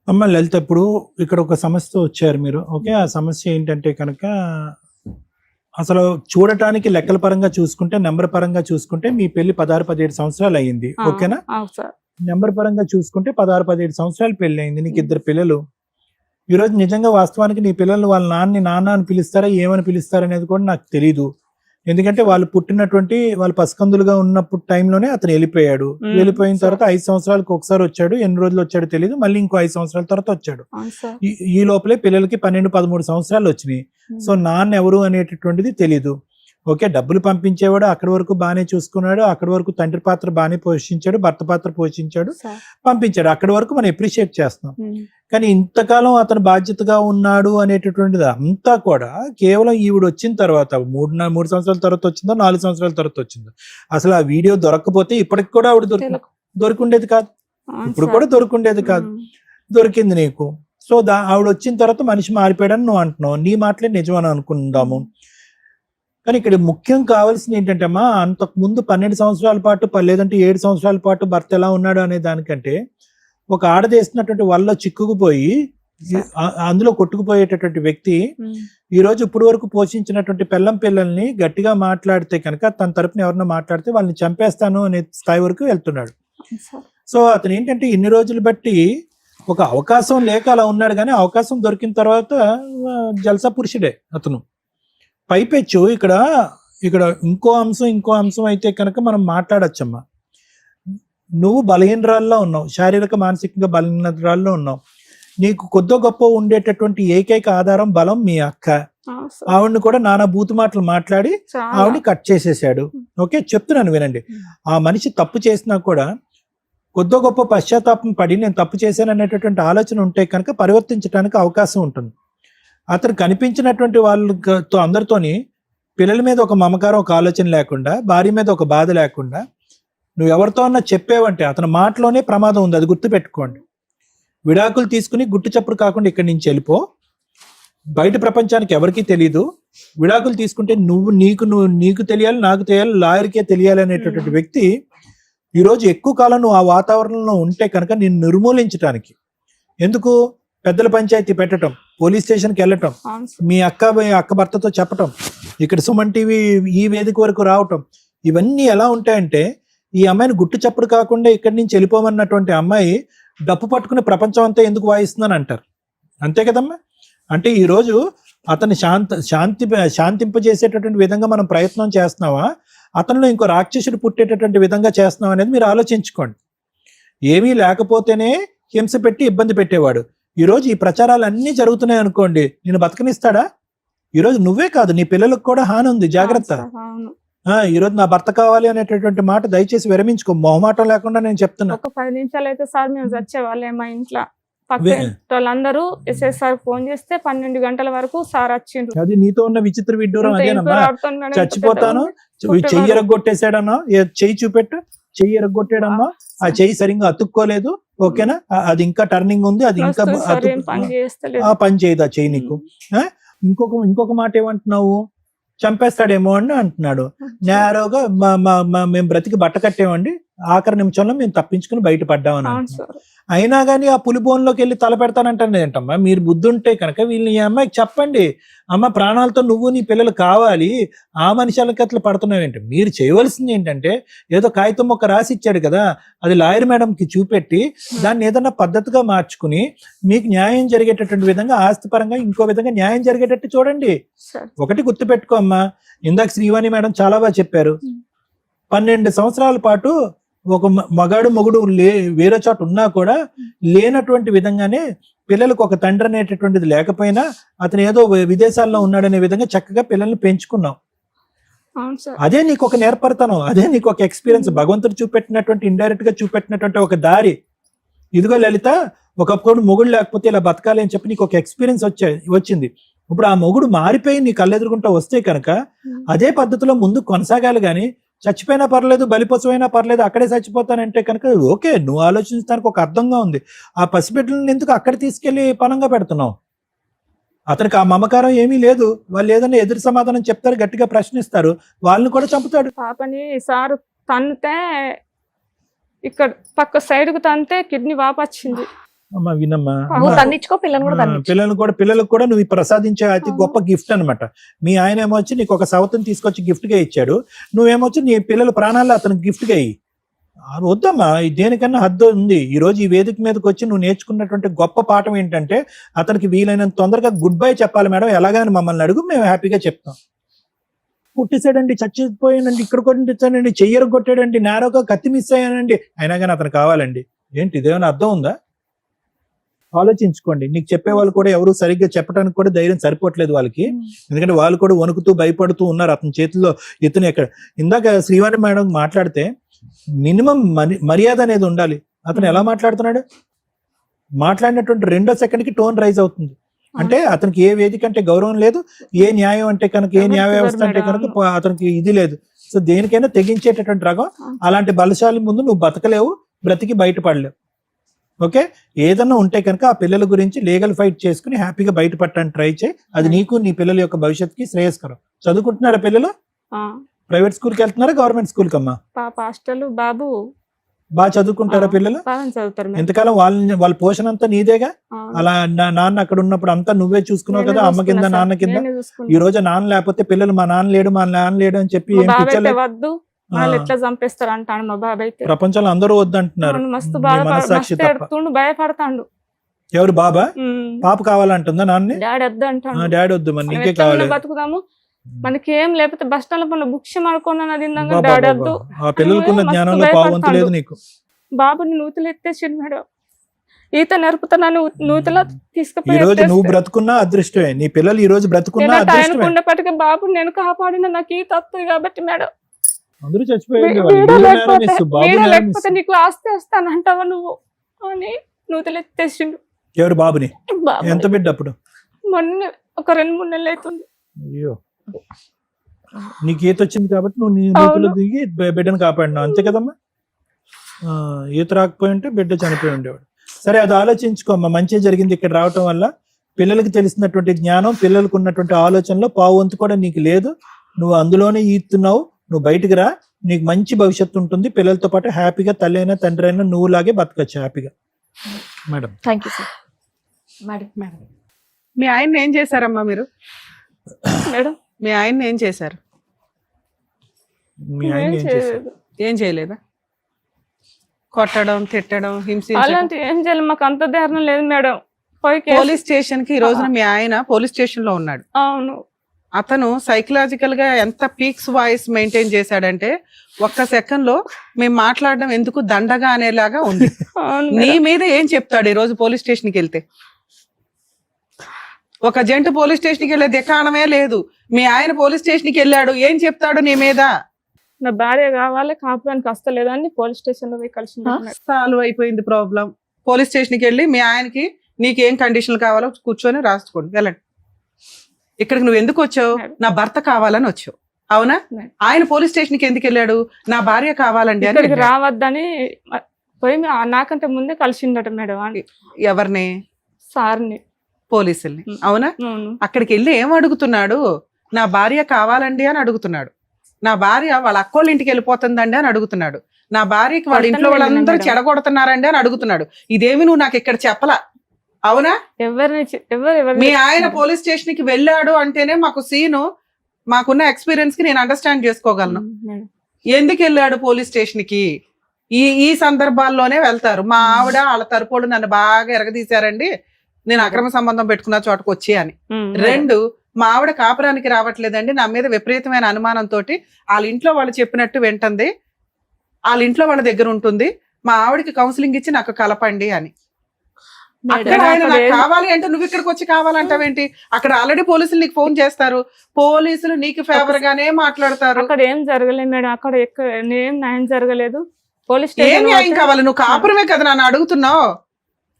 అమ్మ లలిత, ఇప్పుడు ఇక్కడ ఒక సమస్య వచ్చారు మీరు. ఓకే, ఆ సమస్య ఏంటంటే కనుక అసలు చూడటానికి లెక్కల పరంగా చూసుకుంటే, నెంబర్ పరంగా చూసుకుంటే మీ పెళ్లి 16, 17 సంవత్సరాలు అయ్యింది. ఆ, ఓకేనా? అవును సార్. నెంబర్ పరంగా చూసుకుంటే 16, 17 సంవత్సరాలు పెళ్లి అయింది. నీకు 2 పిల్లలు. ఈ రోజు నిజంగా వాస్తవానికి నీ పిల్లలు వాళ్ళ నాన్న అని పిలుస్తారా, ఏమని పిలుస్తారా అనేది కూడా నాకు తెలీదు. ఎందుకంటే వాళ్ళు పుట్టినటువంటి వాళ్ళు పసికందులుగా ఉన్నప్పుడు టైంలోనే అతను వెళ్ళిపోయాడు. వెళ్ళిపోయిన తర్వాత 5 సంవత్సరాలకు ఒకసారి వచ్చాడు. ఎన్ని రోజులు వచ్చాడో తెలియదు. మళ్ళీ ఇంకో 5 సంవత్సరాల తర్వాత వచ్చాడు. అవును సార్. ఈ లోపలే పిల్లలకి 12, 13 సంవత్సరాలు వచ్చినాయి. సో నాన్న ఎవరు అనేటటువంటిది తెలీదు. ఓకే, డబ్బులు పంపించేవాడు, అక్కడి వరకు బాగానే చూసుకున్నాడు, అక్కడి వరకు తండ్రి పాత్ర బాగానే పోషించాడు, భర్త పాత్ర పోషించాడు, సార్. పంపించాడు. అక్కడి వరకు మనం అప్రిషియేట్ చేస్తున్నాం. ఉమ్. కానీ ఇంతకాలం అతను బాధ్యతగా ఉన్నాడు అనేటటువంటిది అంతా కూడా కేవలం ఈవిడ వచ్చిన తర్వాత 3 సంవత్సరాల తర్వాత వచ్చిందో, 4 సంవత్సరాల తర్వాత వచ్చిందో. అసలు ఆ వీడియో దొరకకపోతే ఇప్పటికి కూడా ఆవిడ దొరికిండేది కాదు. అవును ఇప్పుడు సార్. కూడా దొరికిండేది కాదు. ఉమ్. దొరికింది నీకు. సో ఆవిడ వచ్చిన తర్వాత మనిషి మారిపోయాడని నువ్వు అంటున్నావు. నీ మాటలే నిజమని అనుకుందాము. కానీ ఇక్కడ ముఖ్యం కావాల్సింది ఏంటంటే అమ్మా, అంతకు ముందు 12 సంవత్సరాల పాటు లేదంటే 7 సంవత్సరాల పాటు భర్త ఎలా ఉన్నాడు అనే దానికంటే ఒక ఆడదేసినటువంటి వల్ల చిక్కుకుపోయి అందులో కొట్టుకుపోయేటటువంటి వ్యక్తి ఉమ్. ఈ రోజు ఇప్పుడు వరకు పోషించినటువంటి పిల్లల్ని గట్టిగా మాట్లాడితే కనుక, తన తరపున ఎవరన్నా మాట్లాడితే వాళ్ళని చంపేస్తాను అనే స్థాయి వరకు వెళ్తున్నాడు. అవును సార్. సో అతను ఏంటంటే ఇన్ని రోజులు బట్టి ఒక అవకాశం లేక అలా ఉన్నాడు. కానీ అవకాశం దొరికిన తర్వాత జల్సా పురుషుడే అతను. పైపెచ్చు ఇక్కడ ఇంకో అంశం అయితే కనుక మనం మాట్లాడచ్చమ్మా. నువ్వు బలహీనరాల్లో ఉన్నావు, శారీరక మానసికంగా బలహీనరాల్లో ఉన్నావు. నీకు కొద్దో గొప్ప ఉండేటటువంటి ఏకైక ఆధారం బలం మీ అక్క. అవును సార్. ఆవిడని కూడా నానా బూతు మాటలు మాట్లాడి చాలా. ఆవిడని కట్ చేసేసాడు. ఓకే, చెప్తున్నాను వినండి. ఆ మనిషి తప్పు చేసినా కూడా కొద్దో గొప్ప పశ్చాత్తాపం పడి నేను తప్పు చేశాను అనేటటువంటి ఆలోచన ఉంటే కనుక పరివర్తించడానికి అవకాశం ఉంటుంది. అతను కనిపించినటువంటి వాళ్ళతో అందరితోని పిల్లల మీద ఒక మమకారం, ఒక ఆలోచన లేకుండా, భార్య మీద ఒక బాధ లేకుండా నువ్వు ఎవరితో అన్నా చెప్పేవంటే అతని మాటలోనే ప్రమాదం ఉంది. అది గుర్తుపెట్టుకోండి. విడాకులు తీసుకుని గుట్టు చప్పుడు కాకుండా ఇక్కడి నుంచి వెళ్ళిపో. బయట ప్రపంచానికి ఎవరికీ తెలీదు. విడాకులు తీసుకుంటే నీకు తెలియాలి, నాకు తెలియాలి, లాయర్కే తెలియాలి అనేటటువంటి వ్యక్తి ఈరోజు ఎక్కువ కాలం నువ్వు ఆ వాతావరణంలో ఉంటే కనుక నిన్ను నిర్మూలించడానికి ఎందుకు పెద్దల పంచాయతీ పెట్టడం, పోలీస్ స్టేషన్కి వెళ్ళటం, అవును సార్. మీ అక్క భర్తతో చెప్పటం, ఇక్కడ సుమన్ టీవీ ఈ వేదిక వరకు రావటం, ఇవన్నీ ఎలా ఉంటాయంటే ఈ అమ్మాయిని గుట్టు చప్పుడు కాకుండా ఇక్కడి నుంచి వెళ్ళిపోమన్నటువంటి అమ్మాయి డప్పు పట్టుకుని ప్రపంచం అంతా ఎందుకు వాయిస్తుందని అంటారు. అంతే కదమ్మా. అంటే ఈరోజు అతన్ని శాంతింపజేసేటటువంటి విధంగా మనం ప్రయత్నం చేస్తున్నావా, అతనిలో ఇంకో రాక్షసుడు పుట్టేటటువంటి విధంగా చేస్తున్నాం అనేది మీరు ఆలోచించుకోండి. ఏమీ లేకపోతేనే హింస పెట్టి ఇబ్బంది పెట్టేవాడు. ఈరోజు ఈ ప్రచారాలు అన్నీ జరుగుతున్నాయి అనుకోండి, నేను బతకనిస్తాడా? ఈరోజు నువ్వే కాదు, నీ పిల్లలకు కూడా హాని ఉంది, జాగ్రత్త. అవును. ఈరోజు నా భర్త కావాలి అనేటటువంటి మాట దయచేసి విరమించుకో. మొహమాటం లేకుండా నేను చెప్తున్నా. ఒక 10 నిమిషాలు అయితే సార్ మేము చచ్చేవాళ్ళే మా ఇంట్లో. పక్క వాళ్ళందరూ ఎస్ఐ సార్ ఫోన్ చేస్తే 12 గంటల వరకు సార్ వచ్చిండ్రు. అది నీతో ఉన్న విచిత్ర విడ్డూరం ఇంత అదేనమ్మా. ఇంకో రాడుతోని మేడం, ఇంత చచ్చిపోతాను పెద్ద చెయ్యి ఎరగొట్టేసాడన్నా, చెయ్యి చూపెట్టు, చెయ్యి ఎరగొట్టాడమ్మా, ఆ చెయ్యి సరిగ్గా అతుక్కోలేదు, ఓకేనా, అది ఇంకా టర్నింగ్ ఉంది, అది ఇంకా వస్తుంది సార్, ఏం పని చేస్తలేదు. ఆ పని చేయదు ఆ చెయ్యి నీకు. ఇంకొక మాట ఏమంటున్నావు, చంపేస్తాడేమో అని అంటున్నాడు. నేరోగా మేము బ్రతికి బట్ట కట్టేమండి, ఆఖరి నిమిషంలో మేము తప్పించుకుని బయటపడ్డామని అవును అంటున్నాడు. సార్. అయినా కానీ ఆ పులిబోన్లోకి వెళ్ళి తల పెడతానంటాను ఏంటమ్మా. మీరు బుద్ధి ఉంటే కనుక వీళ్ళని ఈ అమ్మాయికి చెప్పండి, అమ్మ ప్రాణాలతో నువ్వు నీ పిల్లలు కావాలి, ఆ మనుషులకి అట్లా పడుతున్నావేంటి. మీరు చేయవలసింది ఏంటంటే ఏదో కాగితం మొక్క రాసి ఇచ్చాడు కదా, అది లాయర్ మేడంకి చూపెట్టి దాన్ని ఏదన్నా పద్ధతిగా మార్చుకుని మీకు న్యాయం జరిగేటటువంటి విధంగా, ఆస్తిపరంగా ఇంకో విధంగా న్యాయం జరిగేటట్టు చూడండి. సార్. ఒకటి గుర్తుపెట్టుకో అమ్మా, ఇందాక శ్రీవాణి మేడం చాలా బాగా చెప్పారు. 12 సంవత్సరాల పాటు ఒక మొగుడు వేరే చోట ఉన్నా కూడా లేనటువంటి విధంగానే పిల్లలకు ఒక తండ్రి అనేటటువంటిది లేకపోయినా అతను ఏదో విదేశాల్లో ఉన్నాడనే విధంగా చక్కగా పిల్లల్ని పెంచుకున్నాం. అవును సార్. అదే నీకు ఒక నేర్పడతాను, అదే నీకు ఒక ఎక్స్పీరియన్స్, భగవంతుడు చూపెట్టినటువంటి ఇండైరెక్ట్ గా చూపెట్టినటువంటి ఒక దారి. ఇదిగో లలిత, ఒకప్పుడు మొగుడు లేకపోతే ఇలా బతకాలి అని చెప్పి నీకు ఒక ఎక్స్పీరియన్స్ వచ్చింది. ఇప్పుడు ఆ మొగుడు మారిపోయి నీ కళ్ళెదురుకుంటా వస్తే కనుక అదే పద్ధతిలో ముందు కొనసాగాలి. కానీ చచ్చిపోయినా పర్లేదు, బలిపశువైనా పర్లేదు, అక్కడే చచ్చిపోతానంటే కనుక ఓకే, నువ్వు ఆలోచించడానికి ఒక అర్థంగా ఉంది. ఆ పసిబిడ్డలను ఎందుకు అక్కడ తీసుకెళ్లి పనంగా పెడుతున్నావు? అతనికి ఆ మమకారం ఏమీ లేదు. వాళ్ళు ఏదైనా ఎదురు సమాధానం చెప్తారు, గట్టిగా ప్రశ్నిస్తారు, వాళ్ళని కూడా చంపుతాడు. పాపని సార్ తన్నితే ఇక్కడ పక్క సైడ్ కు తంతే కిడ్నీ వాపొచ్చింది. అమ్మా వినమ్మా, నువ్వు తన్నించుకో, పిల్లలు కూడా తన్నించుకో. పిల్లలకు కూడా నువ్వు ప్రసాదించే అతి గొప్ప గిఫ్ట్ అన్నమాట. మీ ఆయన ఏమొచ్చి నీకు ఒక సవతిని తీసుకొచ్చి గిఫ్ట్ గా ఇచ్చాడు, నువ్వేమొచ్చి నీ పిల్లల ప్రాణాలు అతనికి గిఫ్ట్ గా ఇయ్యి. వద్దమ్మా, దేనికన్నా హద్దు ఉంది. ఈ రోజు ఈ వేదిక మీదకి వచ్చి నువ్వు నేర్చుకున్నటువంటి గొప్ప పాఠం ఏంటంటే అతనికి వీలైనంత తొందరగా గుడ్ బై చెప్పాలి మేడం, ఎలాగని మమ్మల్ని అడుగు, మేము హ్యాపీగా చెప్తాం. పుట్టేసాడండి, చచ్చిపోయానండి, ఇక్కడ కొట్టించానండి, చెయ్యరు కొట్టాడండి, నేరోగా కత్తి మిస్ అయ్యానండి, అయినా కానీ అతను కావాలండి. ఏంటి ఇదేమైనా అర్థం ఉందా? ఆలోచించుకోండి. నీకు చెప్పే వాళ్ళు కూడా ఎవరు సరిగ్గా చెప్పడానికి కూడా ధైర్యం సరిపోవట్లేదు వాళ్ళకి. ఎందుకంటే వాళ్ళు కూడా వణుకుతూ భయపడుతూ ఉన్నారు. అతని చేతిలో ఎత్తున ఎక్కడ. ఇందాక శ్రీవాణి మేడం మాట్లాడితే మినిమం మర్యాద అనేది ఉండాలి. అతను ఎలా మాట్లాడుతున్నాడు, మాట్లాడినటువంటి 2వ సెకండ్కి టోన్ రైజ్ అవుతుంది. అంటే అతనికి ఏ వేదిక అంటే గౌరవం లేదు, ఏ న్యాయం అంటే కనుక, ఏ న్యాయ వ్యవస్థ అంటే కనుక అతనికి ఇది లేదు. సో దేనికైనా తెగించేటటువంటి రకం. అలాంటి బలశాలి ముందు నువ్వు బతకలేవు, బ్రతికి బయటపడలేవు. ఓకే, ఏదన్నా ఉంటే కనుక ఆ పిల్లల గురించి లీగల్ ఫైట్ చేసుకుని హ్యాపీగా బయటపడటానికి ట్రై చేయి. అది నీకు నీ పిల్లల యొక్క భవిష్యత్తుకి శ్రేయస్కరం. చదువుకుంటున్నారా పిల్లలు? ప్రైవేట్ స్కూల్కి వెళ్తున్నారా, గవర్నమెంట్ స్కూల్కి అమ్మా? పాప హాస్టల్, బాబు బాగా చదువుకుంటారా పిల్లలు? చదువుతారు. ఎంతకాలం వాళ్ళ పోషణ అంతా నీదేగా? అలా నాన్న అక్కడ ఉన్నప్పుడు అంతా నువ్వే చూసుకున్నావు కదా, అమ్మ కింద నాన్న కింద. ఈ రోజు నాన్న లేకపోతే పిల్లలు మా నాన్న లేడు అని చెప్పి ఏం పిచ్చలే వద్దు, వాళ్ళు ఎట్లా చంపేస్తారు అంటాడు మా బాబాయ్. ప్రపంచంలో అందరూ వద్దంటున్నారు, మస్తు మనసాక్షి తప్ప. భయపడతాడు. ఎవరు బాబా? పాప కావాలంటుందా నాన్న? డాడీ వద్దు అంటాడు. డాడీ వద్దు, మరి నీకే కావాలి. బతుకుదాము, మనకి ఏం లేకపోతే బస్ స్టాండ్ పనులు బుక్స్ అనుకున్నాను, డాడీ వద్దు. ఆ పిల్లలకున్న జ్ఞానంలో పావంతు లేదు నీకు. బాబుని నూతులు ఎత్తేసిండు మేడం, ఈత నేర్పుతున్నాను, నూతులో ఈ తీసుకుపోయి రోజు నువ్వు బ్రతుకున్నా అదృష్టమే, నీ పిల్లలు ఈ రోజు బ్రతుకున్నా అదృష్టమే. ఉన్నప్పటికీ బాబు నేను కాపాడిన నాకు ఈత వస్తుంది కాబట్టి మేడం. అందరూ చచ్చిపోయింది, లేకపోతే నీకు ఆస్తి వస్తానంటావా నువ్వు అని నూతులు ఎత్తేసిండు. ఎవరు బాబుని? ఎంత బిడ్డ అప్పుడు? మొన్న ఒక 2-3 నెలలు అవుతుంది. అయ్యో, నీకు ఈత వచ్చింది కాబట్టి నువ్వు నీ నూతులు దిగి బిడ్డను కాపాడినావు, అంతే కదమ్మా. ఈత రాకపోయి ఉంటే బిడ్డ చనిపోయి ఉండేవాడు. సరే, అది ఆలోచించుకోమ్మా. మంచి జరిగింది ఇక్కడ రావటం వల్ల. పిల్లలకి తెలిసినటువంటి జ్ఞానం, పిల్లలకు ఉన్నటువంటి ఆలోచనలో పావంతు కూడా నీకు లేదు. నువ్వు అందులోనే ఈతున్నావు. నువ్వు బయటికి రా, నీకు మంచి భవిష్యత్తు ఉంటుంది. పిల్లలతో పాటు హ్యాపీగా తల్లి అయినా తండ్రి అయినా నువ్వులాగే బతకచ్చు హ్యాపీగా. Madam, thank you sir. Madam, మీ ఆయన ఏం చేశారమ్మా మీరు? మేడం, మీ ఆయన ఏం చేశారు? మీ ఆయన ఏం చేశారు? ఏం చేయలేదా? కొట్టడం, తిట్టడం, హింసించడం అలాంటి ఏం చేయాలి, మాకు అంత ధైర్యం లేదు మేడం. పోలీస్ స్టేషన్ కి ఈ రోజున మీ ఆయన పోలీస్ స్టేషన్ లో ఉన్నాడు. అవును. అతను సైకలాజికల్ గా ఎంత పీక్స్ వాయిస్ మెయింటైన్ చేశాడంటే ఒక్క సెకండ్ లో మేము మాట్లాడడం ఎందుకు దండగా అనేలాగా ఉంది. నీ మీద ఏం చెప్తాడు ఈ రోజు పోలీస్ స్టేషన్ కి వెళ్తే? ఒక జంట పోలీస్ స్టేషన్ కి వెళ్ళే దికాణమే లేదు. మీ ఆయన పోలీస్ స్టేషన్ కి వెళ్ళాడు, ఏం చెప్తాడు నీ మీద? నా భార్య కావాలి, కాపురానికి వస్తలేదని పోలీస్ స్టేషన్ లో పోయి కలిసి సాల్వ్ అయిపోయింది ప్రాబ్లం. పోలీస్ స్టేషన్కి వెళ్ళి మీ ఆయనకి నీకేం కండిషన్లు కావాలో కూర్చొని రాసుకోండి, వెళ్ళండి. ఇక్కడికి నువ్వు ఎందుకు వచ్చావు? నా భర్త కావాలని వచ్చావు, అవునా? ఆయన పోలీస్ స్టేషన్కి ఎందుకు వెళ్ళాడు? నా భార్య కావాలండి అని ఇక్కడికి వెళ్ళాడు. రావద్దని పోయి నాకంటే ముందే కలిసిండట మేడం ఎవరిని? సార్ని. పోలీసుల్ని, అవునా? అవును. అక్కడికి వెళ్ళి ఏం అడుగుతున్నాడు? నా భార్య కావాలండి అని అడుగుతున్నాడు. నా భార్య వాళ్ళ అక్కోళ్ళ ఇంటికి వెళ్ళిపోతుందండి అని అడుగుతున్నాడు. నా భార్యకి వాళ్ళ ఇంట్లో వాళ్ళందరూ చెడగొడుతున్నారండి అని అడుగుతున్నాడు. ఇదేమి నువ్వు నాకు ఇక్కడ చెప్పలా, అవునా? మీ ఆయన పోలీస్ స్టేషన్ కి వెళ్ళాడు అంటేనే మాకు సీను, మాకున్న ఎక్స్పీరియన్స్ కి నేను అండర్స్టాండ్ చేసుకోగలను. ఎందుకు వెళ్ళాడు పోలీస్ స్టేషన్ కి? ఈ సందర్భాల్లోనే వెళ్తారు. మా ఆవిడ వాళ్ళ తరపుడు నన్ను బాగా ఎరగదీశారండి, నేను అక్రమ సంబంధం పెట్టుకున్న చోటకు వచ్చి అని. 2, మా ఆవిడ కాపురానికి రావట్లేదండి, నా మీద విపరీతమైన అనుమానంతో వాళ్ళ ఇంట్లో వాళ్ళు చెప్పినట్టు వింటుంది, వాళ్ళ ఇంట్లో వాళ్ళ దగ్గర ఉంటుంది, మా ఆవిడకి కౌన్సిలింగ్ ఇచ్చి నాకు కలపండి అని. అక్కడ ఆయన నాకు కావాలి అంటే నువ్వు ఇక్కడికి వచ్చి కావాలంటావేంటి? అక్కడ ఆల్రెడీ పోలీసులు నీకు ఫోన్ చేస్తారు, పోలీసులు నీకు ఫేవర్ గానే మాట్లాడతారు. అక్కడ ఏం జరగలేదు మేడం, అక్కడ ఏం న్యాయం జరగలేదు. పోలీస్ ఏం న్యాయం కావాలి? నువ్వు కాపురమే కదా నన్ను అడుగుతున్నావు.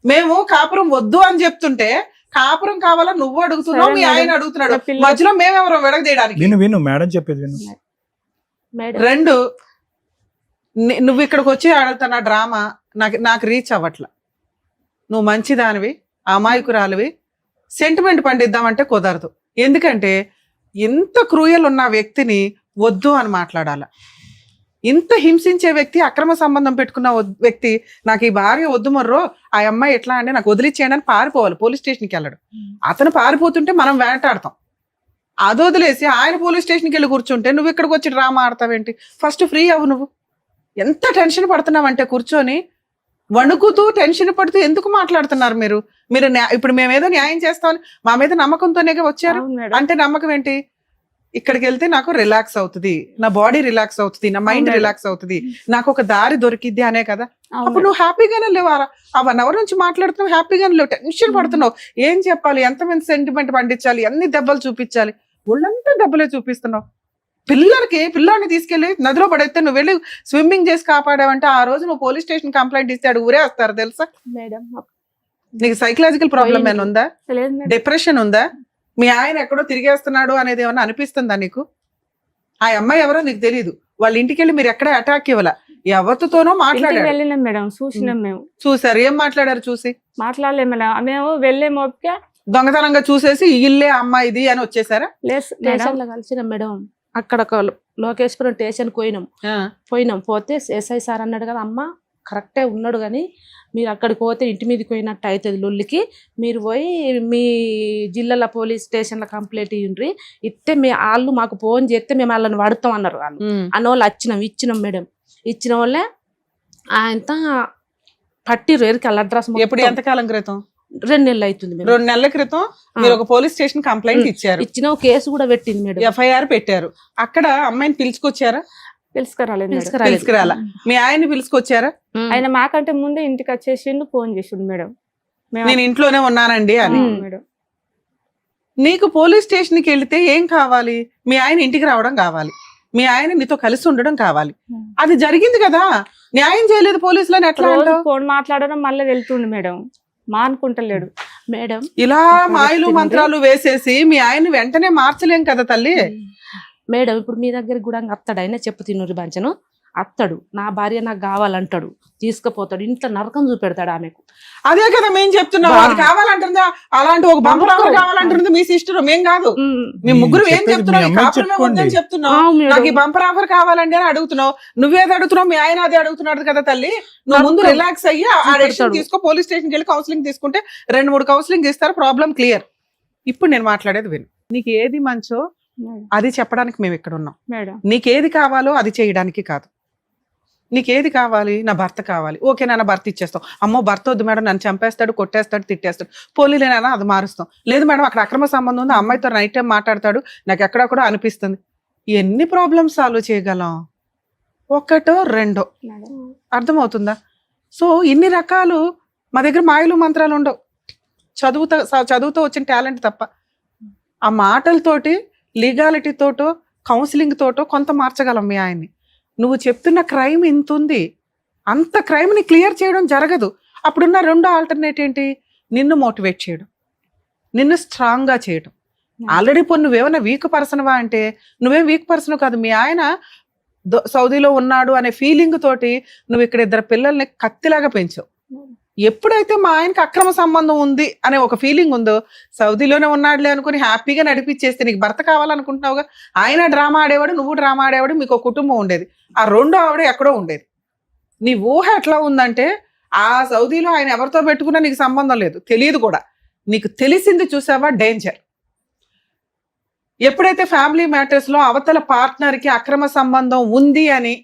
మేము కాపురం వద్దు అని చెప్తుంటే కాపురం కావాలని నువ్వు అడుగుతున్నావు, మీ ఆయన అడుగుతున్నాడు. మధ్యలో మేమెవరో విడగదీయడానికి? విను మేడం చెప్పేది విను. 2, నువ్వు ఇక్కడికి వచ్చి ఆడుతున్న డ్రామా నాకు రీచ్ అవ్వట్ల. నువ్వు మంచిదానివి, అమాయకురాలివి, సెంటిమెంట్ పండిద్దామంటే కుదరదు. ఎందుకంటే ఇంత క్రూయల్ ఉన్న వ్యక్తిని వద్దు అని మాట్లాడాల. ఇంత హింసించే వ్యక్తి, అక్రమ సంబంధం పెట్టుకున్న వ్యక్తి, నాకు ఈ భార్య వద్దు మర్రో, ఆ అమ్మాయి ఎట్లా అంటే నాకు వదిలిచ్చేయండి అని పారిపోవాలి, పోలీస్ స్టేషన్కి వెళ్ళడు. అతను పారిపోతుంటే మనం వేటాడతాం. అది వదిలేసి ఆయన పోలీస్ స్టేషన్కి వెళ్ళి కూర్చుంటే నువ్వు ఇక్కడికి వచ్చి డ్రామా ఆడతావేంటి? ఫస్ట్ ఫ్రీ అవ్వు. నువ్వు ఎంత టెన్షన్ పడుతున్నావంటే కూర్చొని వణుకుతూ టెన్షన్ పడుతూ ఎందుకు మాట్లాడుతున్నారు మీరు? ఇప్పుడు మేమేదో న్యాయం చేస్తామని మా మీద నమ్మకంతోనే వచ్చారు. అంటే నమ్మకం ఏంటి? ఇక్కడికి వెళ్తే నాకు రిలాక్స్ అవుతుంది, నా బాడీ రిలాక్స్ అవుతుంది, నా మైండ్ రిలాక్స్ అవుతుంది, నాకు ఒక దారి దొరికిద్ది అనే కదా. అప్పుడు నువ్వు హ్యాపీగానే లేవు. ఆ 1 hour నుంచి మాట్లాడుతున్నావు, హ్యాపీగానే లేవు, టెన్షన్ పడుతున్నావు. ఏం చెప్పాలి, ఎంతమంది సెంటిమెంట్ పండించాలి, ఎన్ని దెబ్బలు చూపించాలి, ఒళ్ళంతా దెబ్బలే చూపిస్తున్నావు. పిల్లాడిని తీసుకెళ్లి నదిలో పడేస్తే నువ్వు వెళ్ళి స్విమ్మింగ్ చేసి కాపాడావంటే ఆ రోజు నువ్వు పోలీస్ స్టేషన్ కంప్లైంట్ ఇస్తే అడు ఊరే వస్తారు తెలుసా? నీకు సైకలాజికల్ ప్రాబ్లం ఏమైనా ఉందా? డిప్రెషన్ ఉందా? మీ ఆయన ఎక్కడో తిరిగేస్తున్నాడు అనేది ఏమన్నా అనిపిస్తుందా నీకు? ఆ అమ్మాయి ఎవరో నీకు తెలియదు. వాళ్ళ ఇంటికి వెళ్ళి మీరు ఎక్కడ అటాక్ ఇవ్వాల, ఎవరితోనో మాట్లాడారు. వెళ్ళినాం మేడం, చూసినాం మేము. చూసారు? ఏం మాట్లాడారు? చూసి మాట్లాడలేం మేడం, మేము వెళ్ళేమో దొంగతనంగా చూసేసి ఇల్లే అమ్మాయిది అని వచ్చేసారా? స్టేషన్ లో కలిసినాం మేడం. అక్కడ లోకేశ్వరం స్టేషన్ పోయినాం. పోతే ఎస్ఐ సార్ అన్నాడు కదా, అమ్మ కరెక్టే ఉన్నాడు కానీ మీరు అక్కడికి పోతే ఇంటి మీదకి పోయినట్టు అవుతుంది లొల్లికి, మీరు పోయి మీ జిల్లాల పోలీస్ స్టేషన్లో కంప్లైంట్ ఇవ్వండి, ఇస్తే వాళ్ళు మాకు ఫోన్ చేస్తే మేము వాళ్ళని వాడుతాం అన్నారు. వాళ్ళు అన్న వాళ్ళు ఇచ్చినాం మేడం. ఇచ్చిన వాళ్ళే ఆయనతో పట్టిరు ఎరికి వాళ్ళ అడ్రస్. ఎప్పుడు? ఎంతకాలం క్రితం? 2 నెలలు అవుతుంది. 2 నెలల క్రితం మీరు ఒక పోలీస్ స్టేషన్ కంప్లైంట్ ఇచ్చారు. ఇచ్చిన కేసు కూడా పెట్టింది మేడం, FIR పెట్టారు. అక్కడ అమ్మాయిని పిలుచుకొచ్చారా? పిలుచుకురాలా? మీ ఆయన్ని పిలుచుకొచ్చారా? ఆయన మాకంటే ముందే ఇంటికి వచ్చేసిండు, ఫోన్ చేసిండు మేడం, నేను ఇంట్లోనే ఉన్నానండి అని. నీకు పోలీస్ స్టేషన్కి వెళితే ఏం కావాలి? మీ ఆయన ఇంటికి రావడం కావాలి, మీ ఆయన నీతో కలిసి ఉండడం కావాలి. అది జరిగింది కదా, న్యాయం చేయలేదు పోలీసులని ఎట్లా? ఫోన్ మాట్లాడడం మళ్ళీ వెళ్తుండు మేడం, మానుకుంటలేడు మేడం. ఇలా మాయలు మంత్రాలు వేసేసి మీ ఆయన వెంటనే మార్చలేం కదా తల్లి. మేడం ఇప్పుడు మీ దగ్గర కూడా అత్తడు, ఆయన చెప్పు తిన్నూరి బంచను అత్తడు, నా భార్య నాకు కావాలంటాడు, తీసుకుపోతాడు, ఇంట్లో నరకం చూపెడతాడు ఆమెకు. అదే కదా మేము చెప్తున్నాం, అది కావాలంటుందా? అలాంటి ఒక బంపర్ ఆఫర్ కావాలంటుంది మీ సిస్టర్, మేం కాదు. మేము ముగ్గురు ఏం చెప్తున్నాం, నాకు ఈ బంపర్ ఆఫర్ కావాలండి అని అడుగుతున్నావు. నువ్వేది అడుగుతున్నావు, మీ ఆయన అదే అడుగుతున్నాడు కదా తల్లి. నువ్వు ముందు రిలాక్స్ అయ్యి ఆ డెసిషన్ తీసుకో, పోలీస్ స్టేషన్కి వెళ్ళి కౌన్సిలింగ్ తీసుకుంటే 2-3 కౌన్సిలింగ్ ఇస్తారు, ప్రాబ్లం క్లియర్. ఇప్పుడు నేను మాట్లాడేది విను. నీకు ఏది మంచో అది చెప్పడానికి మేము ఇక్కడ ఉన్నాం. నీకేది కావాలో అది చేయడానికి కాదు. నీకేది కావాలి? నా భర్త కావాలి, ఓకే నాన్న భర్త ఇచ్చేస్తాం. అమ్మో భర్త వద్దు మేడం, నన్ను చంపేస్తాడు, కొట్టేస్తాడు, తిట్టేస్తాడు, పోలీలేనా అది మారుస్తాం. లేదు మేడం అక్కడ అక్రమ సంబంధం ఉంది, అమ్మాయితో నైట్ టైం మాట్లాడతాడు, నాకు ఎక్కడో అనిపిస్తుంది. ఎన్ని ప్రాబ్లమ్స్ సాల్వ్ చేయగలం? 1, 2 అర్థమవుతుందా? సో ఇన్ని రకాలు మా దగ్గర మాయలు మంత్రాలు ఉండవు, చదువుతో వచ్చిన టాలెంట్ తప్ప. ఆ మాటలతోటి, లీగాలిటీ తోటో, కౌన్సిలింగ్ తోటో కొంత మార్చగలం మీ ఆయన్ని. నువ్వు చెప్తున్న క్రైమ్ ఇంత ఉంది, అంత క్రైమ్ని క్లియర్ చేయడం జరగదు. అప్పుడున్న రెండో ఆల్టర్నేట్ ఏంటి? నిన్ను మోటివేట్ చేయడం, నిన్ను స్ట్రాంగ్ గా చేయడం. ఆల్రెడీ నువ్వేమైనా వీక్ పర్సన్వా అంటే నువ్వేం వీక్ పర్సన్ కాదు. మీ ఆయన సౌదీలో ఉన్నాడు అనే ఫీలింగ్ తోటి నువ్వు ఇక్కడ 2 పిల్లల్ని కత్తిలాగా పెంచావు. ఎప్పుడైతే మా ఆయనకి అక్రమ సంబంధం ఉంది అనే ఒక ఫీలింగ్ ఉందో, సౌదీలోనే ఉన్నాడులే అనుకుని హ్యాపీగా నడిపించేస్తే నీకు భర్త కావాలనుకుంటున్నావుగా. ఆయన డ్రామా ఆడేవాడు, నువ్వు డ్రామా ఆడేవాడు, మీకు ఒక కుటుంబం ఉండేది. ఆ రెండో ఆవిడ ఎక్కడో ఉండేది. నీ ఊహ ఎట్లా ఉందంటే ఆ సౌదీలో ఆయన ఎవరితో పెట్టుకున్నా నీకు సంబంధం లేదు, తెలియదు కూడా. నీకు తెలిసింది చూసావా డేంజర్. ఎప్పుడైతే ఫ్యామిలీ మ్యాటర్స్ లో అవతల పార్ట్నర్ కి అక్రమ సంబంధం ఉంది అని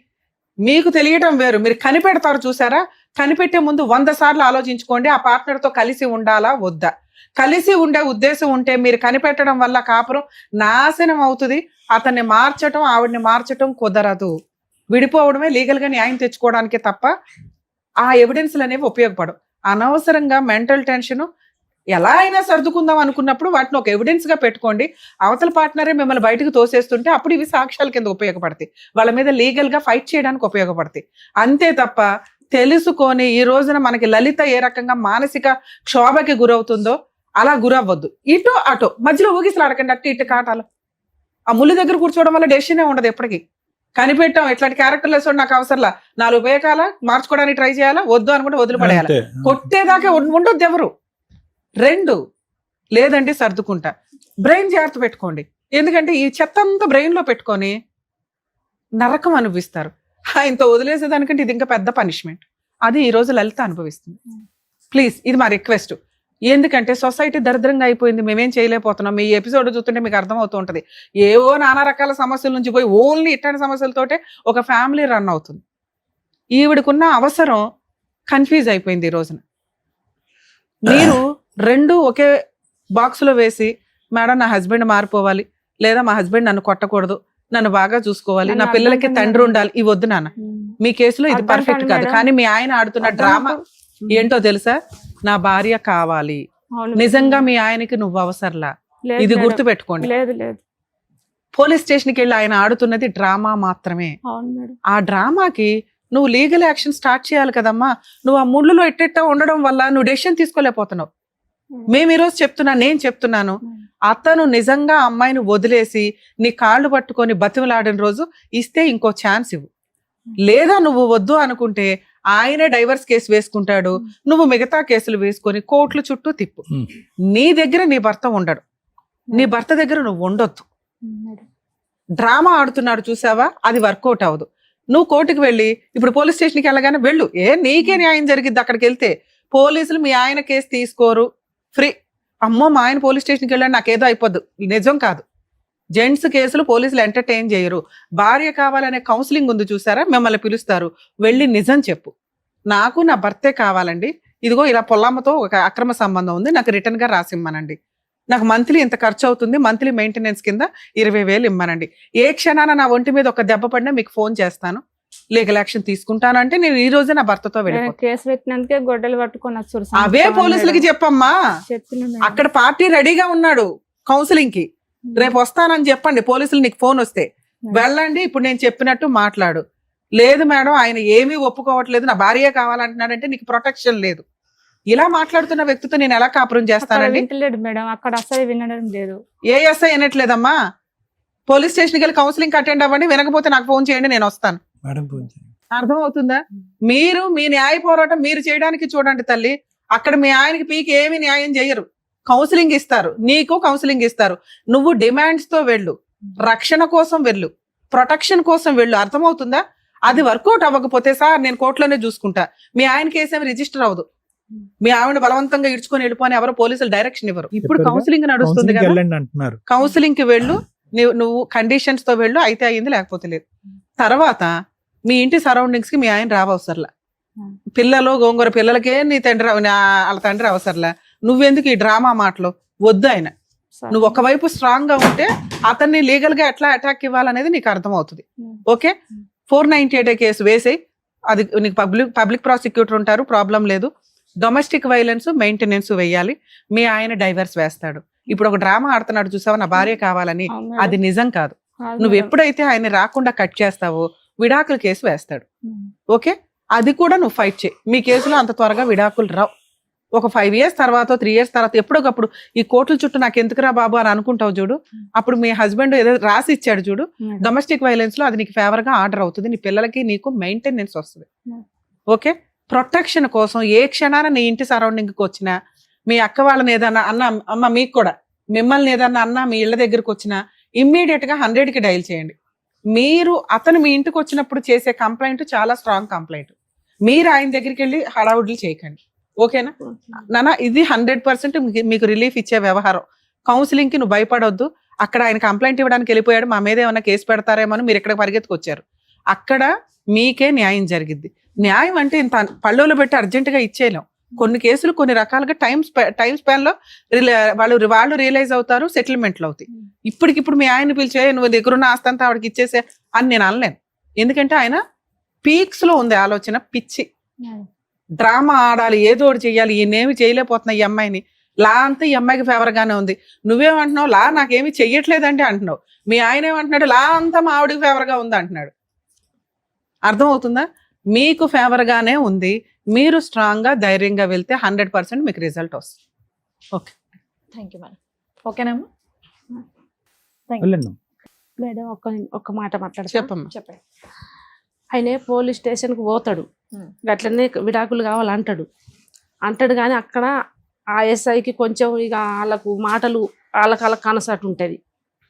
మీకు తెలియటం వేరు, మీరు కనిపెడతారు చూసారా. కనిపెట్టే ముందు 100 సార్లు ఆలోచించుకోండి, ఆ పార్ట్నర్ తో కలిసి ఉండాలా వద్దా. కలిసి ఉండే ఉద్దేశం ఉంటే మీరు కనిపెట్టడం వల్ల కాపురం నాశనం అవుతుంది. అతన్ని మార్చటం, ఆవిడ్ని మార్చటం కుదరదు. విడిపోవడమే లీగల్ గా న్యాయం తెచ్చుకోవడానికే తప్ప ఆ ఎవిడెన్స్లు అనేవి ఉపయోగపడవు. అనవసరంగా మెంటల్ టెన్షన్ ఎలా అయినా సర్దుకుందాం అనుకున్నప్పుడు వాటిని ఒక ఎవిడెన్స్ గా పెట్టుకోండి. అవతల పార్ట్నరే మిమ్మల్ని బయటకు తోసేస్తుంటే అప్పుడు ఇవి సాక్ష్యాల కింద ఉపయోగపడతాయి, వాళ్ళ మీద లీగల్ గా ఫైట్ చేయడానికి ఉపయోగపడతాయి. అంతే తప్ప తెలుసుకొని ఈ రోజున మనకి లలిత ఏ రకంగా మానసిక క్షోభకి గురవుతుందో అలా గురవ్వద్దు. ఇటు అటు మధ్యలో ఊగిసలాడకండి, అటు ఇటు కాటాలు. ఆ ముళ్ళు దగ్గర కూర్చోవడం వల్ల డెసిషనే ఉండదు ఎప్పటికీ. కనిపెట్టాం ఇట్లాంటి క్యారెక్టర్ లెస్ నాకు అవసరంలా, 4 ఉపయోగాలా మార్చుకోవడానికి ట్రై చేయాలా, వద్దు అనుకుంటే వదిలిపడేయాలి. కొట్టేదాకా ఉండొద్దు ఎవరు. 2 లేదంటే సర్దుకుంటా. బ్రెయిన్ జాగ్రత్త పెట్టుకోండి, ఎందుకంటే ఈ చెత్త అంతా బ్రెయిన్ లో పెట్టుకొని నరకం అనుభవిస్తారు. ఆయనతో వదిలేసేదానికంటే ఇది ఇంకా పెద్ద పనిష్మెంట్. అది ఈ రోజు లలిత అనుభవిస్తుంది. ప్లీజ్ ఇది మా రిక్వెస్ట్. ఎందుకంటే సొసైటీ దరిద్రంగా అయిపోయింది, మేమేం చేయలేకపోతున్నాం. మీ ఎపిసోడ్ చూస్తుంటే మీకు అర్థమవుతూ ఉంటుంది. ఏవో నానా రకాల సమస్యల నుంచి పోయి ఓన్లీ ఇట్లాంటి సమస్యలతోటే ఒక ఫ్యామిలీ రన్ అవుతుంది. ఈవిడకున్న అవసరం కన్ఫ్యూజ్ అయిపోయింది ఈ రోజున. మీరు 2 ఒకే బాక్స్ లో వేసి, మేడం నా హస్బెండ్ మారిపోవాలి, లేదా మా హస్బెండ్ నన్ను కొట్టకూడదు, నన్ను బాగా చూసుకోవాలి, నా పిల్లలకి తండ్రి ఉండాలి, ఇవి వద్దు నాన్న. మీ కేసులో ఇది పర్ఫెక్ట్ కాదు. కానీ మీ ఆయన ఆడుతున్న డ్రామా ఏంటో తెలుసా? నా భార్య కావాలి, నిజంగా మీ ఆయనకి నువ్వు అవసరంలా. ఇది గుర్తు పెట్టుకోండి. పోలీస్ స్టేషన్కి వెళ్ళి ఆయన ఆడుతున్నది డ్రామా మాత్రమే. ఆ డ్రామాకి నువ్వు లీగల్ యాక్షన్ స్టార్ట్ చేయాలి కదమ్మా. నువ్వు ఆ ముళ్ళులో ఎట్టెట్టా ఉండడం వల్ల నువ్వు డెసిషన్ తీసుకోలేకపోతున్నావు. మేము ఈరోజు నేను చెప్తున్నాను, అతను నిజంగా అమ్మాయిని వదిలేసి నీ కాళ్ళు పట్టుకొని బతిమలాడిన రోజు ఇస్తే ఇంకో ఛాన్స్ ఇవ్వు. లేదా నువ్వు వద్దు అనుకుంటే ఆయనే డైవర్స్ కేసు వేసుకుంటాడు, నువ్వు మిగతా కేసులు వేసుకొని కోర్టుల చుట్టూ తిప్పు. నీ దగ్గర నీ భర్త ఉండడు, నీ భర్త దగ్గర నువ్వు ఉండొద్దు. డ్రామా ఆడుతున్నాడు చూసావా, అది వర్కౌట్ అవ్వదు. నువ్వు కోర్టుకు వెళ్ళి ఇప్పుడు పోలీస్ స్టేషన్కి వెళ్ళగానే వెళ్ళు, నీకే న్యాయం జరిగిద్ది. అక్కడికి వెళ్తే పోలీసులు మీ ఆయన కేసు తీసుకోరు, ఫ్రీ. అమ్మో మా ఆయన పోలీస్ స్టేషన్కి వెళ్ళాడు నాకేదో అయిపోద్దు, నిజం కాదు. జెంట్స్ కేసులు పోలీసులు ఎంటర్టైన్ చేయరు. భార్య కావాలనే కౌన్సిలింగ్ ఉంది చూసారా, మిమ్మల్ని పిలుస్తారు, వెళ్ళి నిజం చెప్పు. నాకు నా భర్తే కావాలండి, ఇదిగో ఇలా పొల్లమ్మతో ఒక అక్రమ సంబంధం ఉంది, నాకు రిటర్న్ గా రాసిమ్మనండి, నాకు మంత్లీ ఇంత ఖర్చు అవుతుంది, మంత్లీ మెయింటెనెన్స్ కింద 20,000 ఇమ్మనండి. ఏ క్షణాన నా ఒంటి మీద ఒక దెబ్బ పడినా మీకు ఫోన్ చేస్తాను, లీగల్ యాక్షన్ తీసుకుంటాను అంటే నేను ఈ రోజే నా భర్తతో కేసు పెట్టినందుకే గొడ్డలు పట్టుకొని అవే పోలీసులకి చెప్పమ్మా. అక్కడ పార్టీ రెడీగా ఉన్నాడు కౌన్సిలింగ్ కి, రేపు వస్తానని చెప్పండి. పోలీసులు నీకు ఫోన్ వస్తే వెళ్ళండి, ఇప్పుడు నేను చెప్పినట్టు మాట్లాడు. లేదు మేడం ఆయన ఏమీ ఒప్పుకోవట్లేదు, నా భార్య కావాలంటున్నాడంటే నీకు ప్రొటెక్షన్ లేదు. ఇలా మాట్లాడుతున్న వ్యక్తితో నేను ఎలా కాపురం చేస్తానండి? మేడం అక్కడ అసలు వినడం లేదు. ఏ ఎస్ఐ వినట్లేదమ్మా. పోలీస్ స్టేషన్కి వెళ్ళి కౌన్సిలింగ్ అటెండ్ అవ్వండి, వినకపోతే నాకు ఫోన్ చేయండి, నేను వస్తాను. అర్థం అవుతుందా? మీరు మీ న్యాయ పోరాటం మీరు చేయడానికి చూడండి తల్లి. అక్కడ మీ ఆయనకి పీకి ఏమి న్యాయం చేయరు, కౌన్సిలింగ్ ఇస్తారు, నీకు కౌన్సిలింగ్ ఇస్తారు. నువ్వు డిమాండ్స్ తో వెళ్ళు, రక్షణ కోసం వెళ్ళు, ప్రొటెక్షన్ కోసం వెళ్ళు. అర్థమవుతుందా? అది వర్కౌట్ అవ్వకపోతే సార్ నేను కోర్టులోనే చూసుకుంటా, మీ ఆయన కేసు రిజిస్టర్ అవ్వదు, మీ ఆవిడ బలవంతంగా ఇడ్చుకొని వెళ్ళిపోని ఎవరో పోలీసులు డైరెక్షన్ ఇవ్వరు. ఇప్పుడు కౌన్సిలింగ్ నడుస్తుంది కదా, కౌన్సిలింగ్ కి వెళ్ళు, నువ్వు కండిషన్స్ తో వెళ్ళు, అయితే అయ్యింది లేకపోతే లేదు. తర్వాత మీ ఇంటి సరౌండింగ్స్ కి మీ ఆయన రావసరలా, పిల్లలు గోంగూర పిల్లలకే నీ తండ్రి వాళ్ళ తండ్రి అవసరంలా. నువ్వెందుకు ఈ డ్రామా మాటలు వద్దు. ఆయన నువ్వు ఒకవైపు స్ట్రాంగ్ గా ఉంటే అతన్ని లీగల్ గా ఎట్లా అటాక్ ఇవ్వాలనేది నీకు అర్థమవుతుంది. ఓకే, 498 కేసు వేసి అది నీకు పబ్లిక్ ప్రాసిక్యూటర్ ఉంటారు, ప్రాబ్లం లేదు. డొమెస్టిక్ వైలెన్స్ మెయింటెనెన్స్ వేయాలి, మీ ఆయన డైవర్స్ వేస్తాడు. ఇప్పుడు ఒక డ్రామా ఆడుతున్నాడు చూసావా, నా భార్య కావాలని, అది నిజం కాదు. నువ్వు ఎప్పుడైతే ఆయన రాకుండా కట్ చేస్తావో విడాకుల కేసు వేస్తాడు. ఓకే, అది కూడా నువ్వు ఫైట్ చేయి. మీ కేసులో అంత త్వరగా విడాకులు రావు. ఒక 5 years తర్వాత 3 years తర్వాత ఎప్పుడొకప్పుడు ఈ కోర్టుల చుట్టూ నాకు ఎందుకురా బాబు అని అనుకుంటావు చూడు, అప్పుడు మీ హస్బెండ్ ఏదో రాసి ఇచ్చాడు చూడు డొమెస్టిక్ వైలెన్స్ లో, అది నీకు ఫేవర్ గా ఆర్డర్ అవుతుంది. నీ పిల్లలకి నీకు మెయింటెనెన్స్ వస్తుంది. ఓకే, ప్రొటెక్షన్ కోసం ఏ క్షణాన నీ ఇంటి సరౌండింగ్ కి వచ్చినా, మీ అక్క వాళ్ళని ఏదన్నా అన్న, అమ్మ మీకు కూడా మిమ్మల్ని ఏదన్నా అన్నా మీ ఇళ్ళ దగ్గరకు వచ్చినా ఇమ్మీడియట్ గా 100కి డైల్ చేయండి. మీరు అతను మీ ఇంటికి వచ్చినప్పుడు చేసే కంప్లైంట్ చాలా స్ట్రాంగ్ కంప్లైంట్. మీరు ఆయన దగ్గరికి వెళ్ళి హడావుడ్లు చేయకండి. ఓకేనా నాన్న, ఇది 100% మీకు రిలీఫ్ ఇచ్చే వ్యవహారం. కౌన్సిలింగ్ కి నువ్వు భయపడొద్దు. అక్కడ ఆయన కంప్లైంట్ ఇవ్వడానికి వెళ్ళిపోయాడు, మా మీద ఏమైనా కేసు పెడతారేమో అని మీరు ఇక్కడ పరిగెత్తుకొచ్చారు. అక్కడ మీకే న్యాయం జరిగిద్ది. న్యాయం అంటే ఇంత పళ్ళులో పెట్టి అర్జెంటుగా ఇచ్చేయలేం. కొన్ని కేసులు కొన్ని రకాలుగా టైం స్పాన్ లో వాళ్ళు రియలైజ్ అవుతారు, సెటిల్మెంట్లు అవుతాయి. ఇప్పటికిప్పుడు మీ ఆయన పిలిచే నువ్వు దగ్గరున్న ఆస్తంతా ఆవిడకి ఇచ్చేసే అని నేను అనలేను. ఎందుకంటే ఆయన పీక్స్ లో ఉంది ఆలోచన, పిచ్చి డ్రామా ఆడాలి, ఏదో ఒకటి చెయ్యాలి. ఈయనేమి చేయలేకపోతున్నా ఈ అమ్మాయిని. లా అంతా ఈ అమ్మాయికి ఫేవర్ గానే ఉంది. నువ్వేమంటున్నావు, లా నాకేమి చెయ్యట్లేదంటే అంటున్నావు. మీ ఆయన ఏమంటున్నాడు, లా అంతా మా ఆవిడకి ఫేవర్ గా ఉంది అంటున్నాడు. అర్థం అవుతుందా? మీకు ఫేవర్ గానే ఉంది. మీరు స్ట్రాంగ్ గా ధైర్యంగా వెళ్తే 100% మీకు రిజల్ట్ వస్తుంది. Okay, thank you madam. ఓకేనమ్మా, వెళ్ళండి. మేడం ఒక్క మాట మాట్లాడతా. చెప్పమ్మా. చెప్పండి. ఆయన పోలీస్ స్టేషన్కి పోతాడు, అట్లనే విడాకులు కావాలంటాడు కానీ అక్కడ ఆ ఎస్ఐకి కొంచెం ఇక వాళ్ళకు మాటలు వాళ్ళకి కనసాటు ఉంటుంది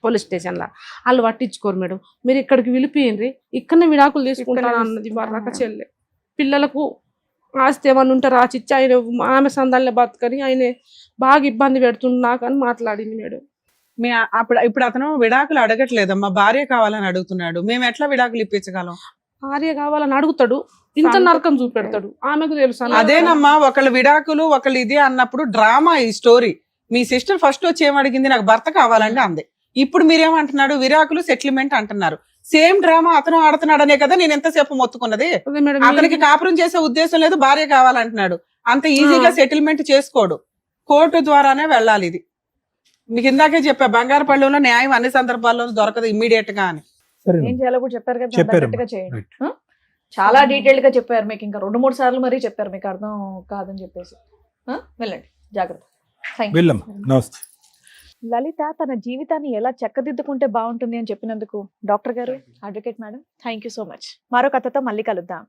పోలీస్ స్టేషన్లో. వాళ్ళు పట్టించుకోరు మేడం. మీరు ఇక్కడికి పిలిపియండి, ఇక్కడనే విడాకులు తీసుకుంటాను అన్నది బర్రక చెల్లె. పిల్లలకు ఆస్తి ఏమన్నా ఉంటే రాసిచ్చి ఆయన ఆమె సందాలనే బతుకని ఆయన బాగా ఇబ్బంది పెడుతున్నా కానీ మాట్లాడింది మేడం. ఇప్పుడు అతను విడాకులు అడగట్లేదమ్మా, భార్య కావాలని అడుగుతున్నాడు. మేము ఎట్లా విడాకులు ఇప్పించగలం? భార్య కావాలని అడుగుతాడు, ఇంత నరకం చూపెడతాడు. ఆమెకు తెలుసు. అదేనమ్మా, ఒకళ్ళు విడాకులు ఒకళ్ళు ఇది అన్నప్పుడు డ్రామా ఈ స్టోరీ. మీ సిస్టర్ ఫస్ట్ వచ్చి ఏమడిగింది, నాకు భర్త కావాలంటే అంది. ఇప్పుడు మీరేమంటున్నాడు, విడాకులు సెటిల్మెంట్ అంటున్నారు. సేమ్ డ్రామా అతను ఆడుతున్నాడనే కదా నేను ఎంతసేపు మొత్తుకున్నది. అతనికి కాపురం చేసే ఉద్దేశం లేదు, భార్య కావాలంటున్నాడు. అంత ఈజీగా సెటిల్మెంట్ చేసుకోడు, కోర్టు ద్వారానే వెళ్ళాలి. ఇది మీకు ఇందాకే చెప్పా, బంగారుపల్లిలో న్యాయం అన్ని సందర్భాల్లోనూ దొరకదు ఇమ్మీడియట్ గా అని. ఏం చేయాలో కూడా చెప్పారు కదా, చెప్పారు. తగ్గట్టుగా చేయండి. చాలా డీటెయిల్డ్ గా చెప్పారు మీకు, ఇంకా 2-3 సార్లు మరీ చెప్పారు, మీకు అర్థం కాదని చెప్పేసి. వెళ్ళండి, జాగ్రత్త. వెళ్ళమ్మా, నమస్తే. లలిత తన జీవితాన్ని ఎలా చక్కదిద్దుకుంటే బాగుంటుంది అని చెప్పినందుకు డాక్టర్ గారు, advocate madam, thank you so much. మరో కథతో మళ్ళీ కలుద్దాం.